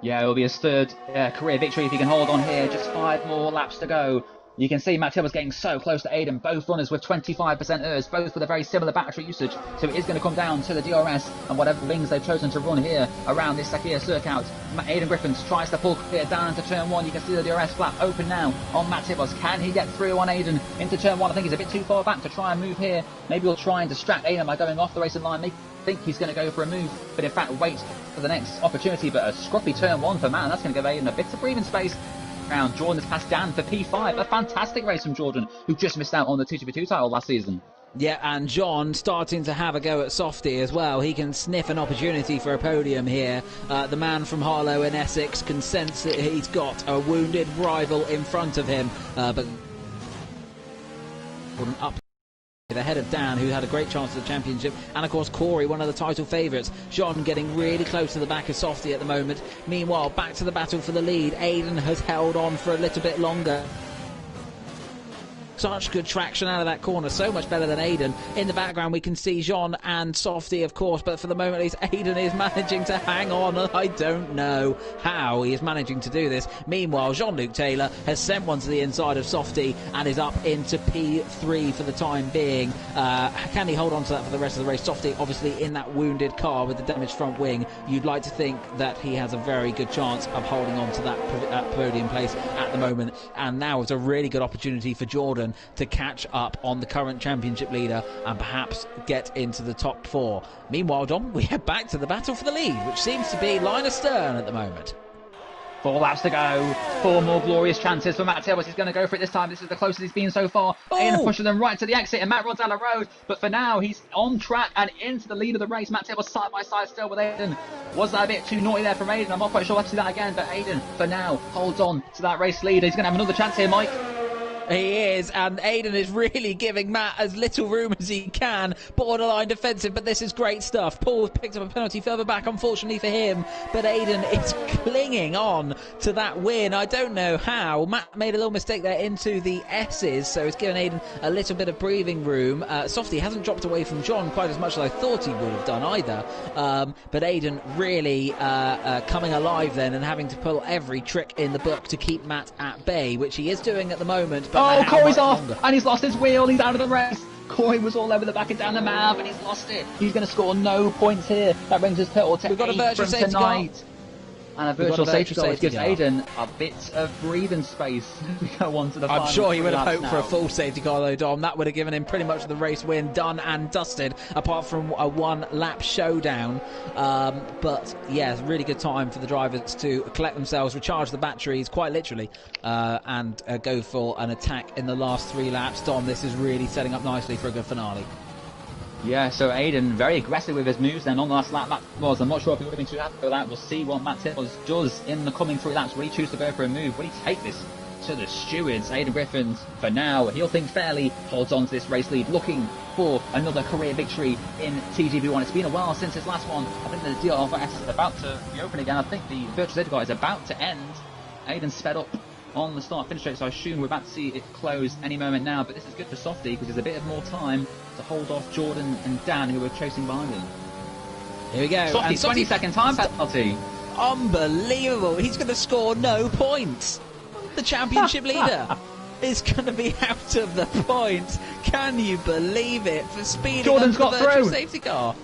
Yeah, it will be his third career victory if he can hold on here. Just 5 more laps to go. You can see Matt Tibbos getting so close to Aiden. Both runners with 25% ERS, both with a very similar battery usage. So it is going to come down to the DRS and whatever rings they've chosen to run here around this Sakir circuit. Aiden Griffiths tries to pull clear down into turn 1. You can see the DRS flap open now on Matt Tibbos. Can he get through on Aiden into turn 1? I think he's a bit too far back to try and move here. Maybe he'll try and distract Aiden by going off the racing line. Maybe think he's going to go for a move, but in fact wait for the next opportunity. But a scruffy turn 1 for Matt, and that's going to give Aiden a bit of breathing space. Jordan has passed Dan for P5. A fantastic race from Jordan, who just missed out on the 2GP2 title last season. Yeah, and John starting to have a go at Softy as well. He can sniff an opportunity for a podium here. The man from Harlow in Essex can sense that he's got a wounded rival in front of him, but up ahead of Dan, who had a great chance at the championship, and of course Corey, one of the title favourites. John getting really close to the back of Softy at the moment. Meanwhile, back to the battle for the lead. Aiden has held on for a little bit longer. Such good traction out of that corner, so much better than Aiden. In the background we can see Jean and Softy, of course, but for the moment at least Aiden is managing to hang on. I don't know how he is managing to do this. Meanwhile, Jean-Luc Taylor has sent one to the inside of Softy and is up into P3 for the time being. Can he hold on to that for the rest of the race? Softy obviously in that wounded car with the damaged front wing. You'd like to think that he has a very good chance of holding on to that podium place at the moment, and now it's a really good opportunity for Jordan to catch up on the current championship leader and perhaps get into the top 4. Meanwhile, Dom, we head back to the battle for the lead, which seems to be line astern at the moment. 4 laps to go. 4 more glorious chances for Matt Tibbos. He's going to go for it this time. This is the closest he's been so far. Aiden pushes them right to the exit, and Matt runs down the road. But for now, he's on track and into the lead of the race. Matt Tibbos side by side still with Aiden. Was that a bit too naughty there from Aiden? I'm not quite sure I'll have to see that again. But Aiden, for now, holds on to that race lead. He's going to have another chance here, Mike. He is, and Aiden is really giving Matt as little room as he can. Borderline defensive, but this is great stuff. Paul picked up a penalty further back, unfortunately for him, but Aiden is clinging on to that win. I don't know how. Matt made a little mistake there into the S's, so it's given Aiden a little bit of breathing room. Softy hasn't dropped away from John quite as much as I thought he would have done either, but Aiden really coming alive then and having to pull every trick in the book to keep Matt at bay, which he is doing at the moment. But Corey's off, and he's lost his wheel. He's out of the race. Corey was all over the back and down the map, and he's lost it. He's going to score no points here. That brings his total to 8 from tonight. And a virtual safety car, which gives Aiden a bit of breathing space to go on to the final. I'm sure he would have hoped for a full safety car though, Dom. That would have given him pretty much the race win done and dusted, apart from a 1-lap showdown. But yeah, really good time for the drivers to collect themselves, recharge the batteries, quite literally, and go for an attack in the last 3 laps. Dom, this is really setting up nicely for a good finale. Yeah, so Aiden very aggressive with his moves then on the last lap. Matt was, I'm not sure if he would have been too happy with that. We'll see what Matt Tibbos does in the coming 3 laps. Will he choose to go for a move? Will he take this to the stewards? Aiden Griffiths, for now, he'll think fairly, holds on to this race lead, looking for another career victory in TGB1. It's been a while since his last one. I think the DRS is about to reopen again. I think the virtual safety car is about to end. Aiden sped up on the start finish straight, so I assume we're about to see it close any moment now, but this is good for Softy because there's a bit of more time to hold off Jordan and Dan, who are chasing behind him. Here we go. Softy, 20-second time penalty. Unbelievable. He's going to score no points. The championship leader. is going to be out of the points. Can you believe it? For speeding Jordan's up the got virtual through. safety car.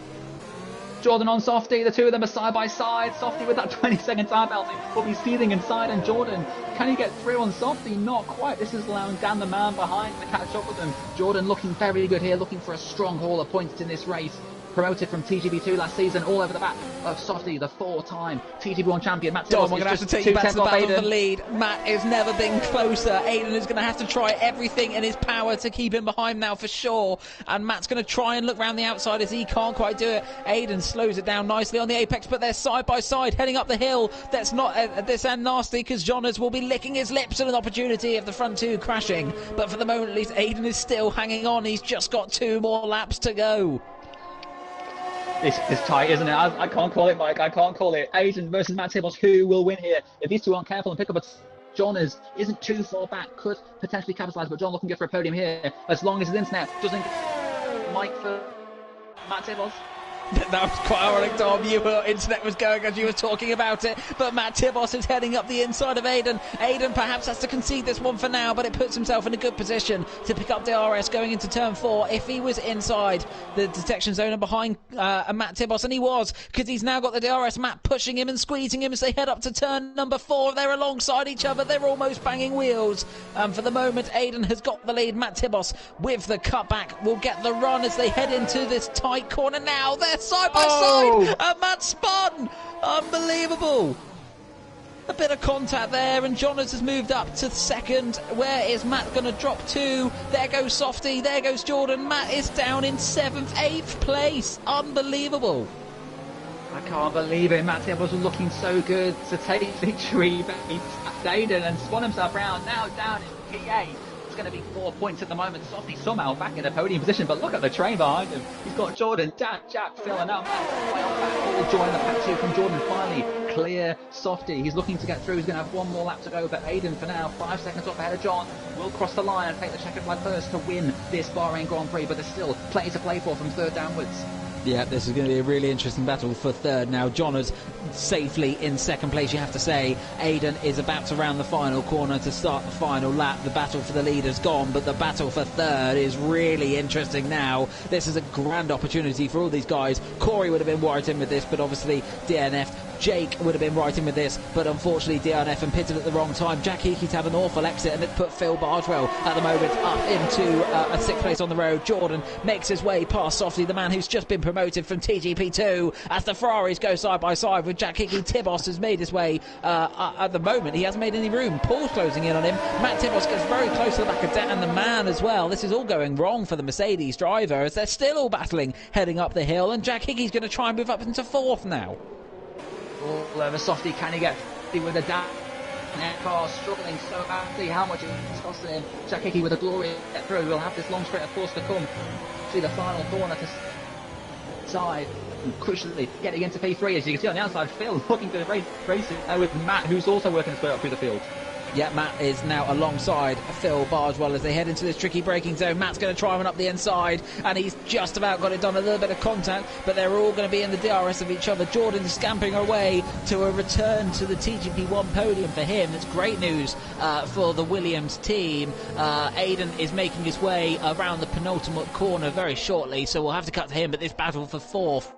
Jordan on Softy, the two of them are side by side. Softy with that 20-second time penalty will be seething inside, and Jordan, can he get through on Softy? Not quite. This is allowing Dan the man behind to catch up with them. Jordan looking very good here, looking for a strong haul of points in this race. Promoted from TGB2 last season, all over the back of Softy, the 4-time TGB1 champion. Matt Dom, Tibos we're going to have to take you back to the battle of the lead. Matt has never been closer. Aiden is going to have to try everything in his power to keep him behind now for sure. And Matt's going to try and look round the outside as he can't quite do it. Aiden slows it down nicely on the apex, but they're side by side heading up the hill. That's not at this end nasty, because Jonas will be licking his lips at an opportunity of the front two crashing. But for the moment at least, Aiden is still hanging on. He's just got 2 more laps to go. This is tight, isn't it? I can't call it, Mike. I can't call it. Aiden versus Matt Tibos. Who will win here? If these two aren't careful and pick up a... John isn't too far back. Could potentially capitalise, but John looking good for a podium here. As long as his internet doesn't... Mike for Matt Tibos. That was quite ironic, Dom. Your internet was going as you were talking about it, but Matt Tibos is heading up the inside of Aiden. Aiden perhaps has to concede this one for now, but it puts himself in a good position to pick up DRS going into turn 4 if he was inside the detection zone and behind Matt Tibos, and he was, because he's now got the DRS. Matt pushing him and squeezing him as they head up to turn number 4. They're alongside each other. They're almost banging wheels. For the moment, Aiden has got the lead. Matt Tibos with the cutback will get the run as they head into this tight corner now. They're side by side, and Matt spun. Unbelievable. A bit of contact there, and Jonas has moved up to second. Where is Matt going to drop to? There goes Softy, there goes Jordan. Matt is down in 7th, 8th place. Unbelievable. I can't believe it. Matt Tibos was looking so good to take victory, but he tapped Aiden and spun himself round. Now down in P8. Going to be 4 points at the moment. Softy somehow back in a podium position, but look at the train behind him. He's got Jordan, Dan, Jack, Phil, and now Matt way on back. All join the pack 2 from Jordan. Finally clear Softy. He's looking to get through. He's going to have 1 more lap to go, but Aiden for now 5 seconds off ahead of John will cross the line and take the checkered flag first to win this Bahrain Grand Prix, but there's still plenty to play for from third downwards. Yeah, this is going to be a really interesting battle for third now. Jonas safely in second place, you have to say. Aiden is about to round the final corner to start the final lap. The battle for the lead has gone, but the battle for third is really interesting now. This is a grand opportunity for all these guys. Corey would have been right in with this, but obviously DNF. Jake would have been right in with this, but unfortunately DNF and pitted at the wrong time. Jack Hickey's had an awful exit, and it put Phil Bardwell at the moment up into a 6th place on the road. Jordan makes his way past Softy, the man who's just been promoted from TGP2, as the Ferraris go side by side with Jack Hickey. Tibos has made his way at the moment. He hasn't made any room. Paul's closing in on him. Matt Tibos gets very close to the back of Dan and the man as well. This is all going wrong for the Mercedes driver as they're still all battling heading up the hill, and Jack Hickey's going to try and move up into 4th now. All over Softy, can he get with a down car, struggling so badly? How much it's costing him? Jack Hickey with a glorious get through. We'll have this long straight of course to come. See the final corner to side, and crucially getting into P3, as you can see on the outside. Phil looking good race with Matt, who's also working his way up through the field. Yeah, Matt is now alongside Phil Bardwell as they head into this tricky braking zone. Matt's going to try one up the inside, and he's just about got it done. A little bit of contact, but they're all going to be in the DRS of each other. Jordan scampering away to a return to the TGP1 podium for him. It's great news for the Williams team. Aiden is making his way around the penultimate corner very shortly, so we'll have to cut to him, but this battle for 4th.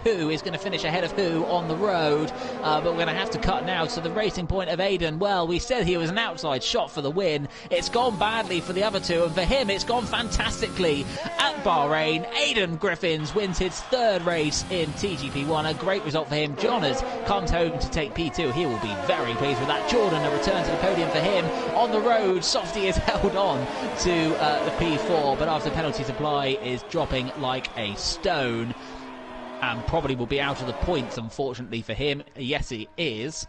Who is going to finish ahead of who on the road, but we're going to have to cut now to the racing point of Aiden. Well, we said he was an outside shot for the win. It's gone badly for the other two, and for him it's gone fantastically at Bahrain. Aiden Griffins wins his 3rd race in TGP1, a great result for him. Jonas comes home to take P2. He will be very pleased with that. Jordan, a return to the podium for him. On the road, Softy is held on to the P4, but after penalty supply is dropping like a stone. And probably will be out of the points, unfortunately for him. Yes, he is.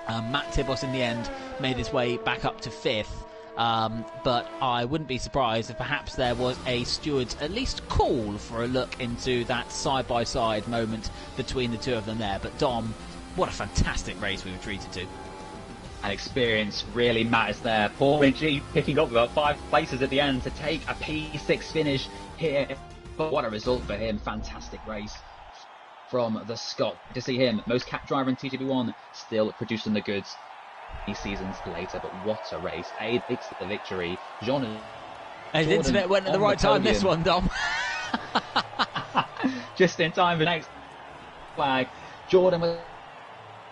Matt Tibos, in the end, made his way back up to 5th. But I wouldn't be surprised if perhaps there was a steward's at least call for a look into that side-by-side moment between the two of them there. But Dom, what a fantastic race we were treated to. And experience really matters there. Paul Ridgey picking up about 5 places at the end to take a P6 finish here. But what a result for him. Fantastic race from the Scot. To see him, most capped driver in TGP1, still producing the goods. seasons later. But what a race. Aid takes the victory. His internet went at the right time, this one, Dom. Just in time for the next flag. Jordan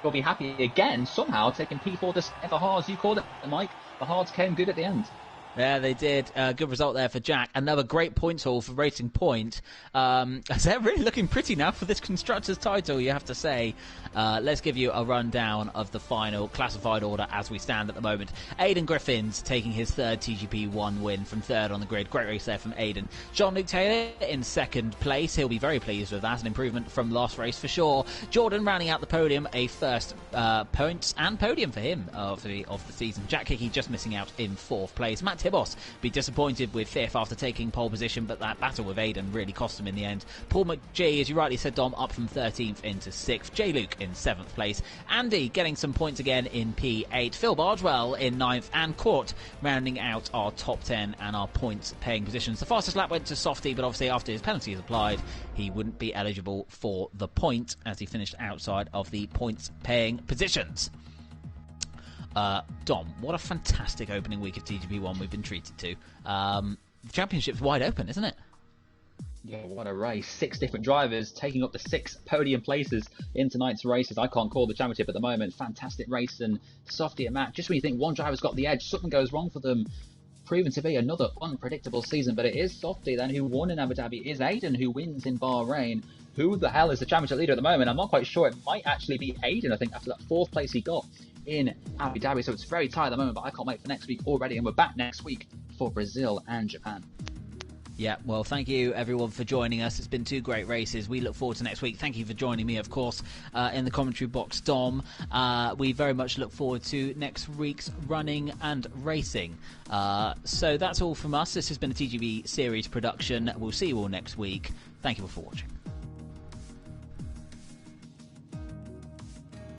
will be happy again, somehow taking P4 this the hards. You called it, Mike. The hards came good at the end. Yeah, they did. Good result there for Jack. Another great points haul for Racing Point. They're really looking pretty now for this Constructors title, you have to say. Let's give you a rundown of the final classified order as we stand at the moment. Aidan Griffin's taking his third TGP1 win from third on the grid. Great race there from Aidan. Jean-Luc Taylor in second place. He'll be very pleased with that. An improvement from last race for sure. Jordan rounding out the podium. A first points and podium for him of the season. Jack Hickey just missing out in fourth place. Matt Tibos be disappointed with fifth after taking pole position, but that battle with Aidan really cost him in the end. Paul McGee, as you rightly said, Dom, up from 13th into 6th. J. Luke in 7th place. Andy getting some points again in P8. Phil Bardwell in 9th, and Court rounding out our top 10 and our points paying positions. The fastest lap went to Softy, but obviously after his penalty is applied, he wouldn't be eligible for the point as he finished outside of the points paying positions. Dom, what a fantastic opening week of TGP1 we've been treated to. The championship's wide open, isn't it? Yeah, what a race. 6 different drivers taking up the 6 podium places in tonight's races. I can't call the championship at the moment. Fantastic race, and Softy and Matt, just when you think one driver's got the edge, something goes wrong for them. Proven to be another unpredictable season, but it is Softy then who won in Abu Dhabi. It is Aidan who wins in Bahrain. Who the hell is the championship leader at the moment? I'm not quite sure. It might actually be Aidan, I think, after that 4th place he got in Abu Dhabi. So it's very tight at the moment, but I can't wait for next week already. And we're back next week for Brazil and Japan. Yeah, well, thank you everyone for joining us. It's been 2 great races. We look forward to next week. Thank you for joining me, of course, in the commentary box, Dom. We very much look forward to next week's running and racing. So that's all from us. This has been a TGB series production. We'll see you all next week. Thank you all for watching.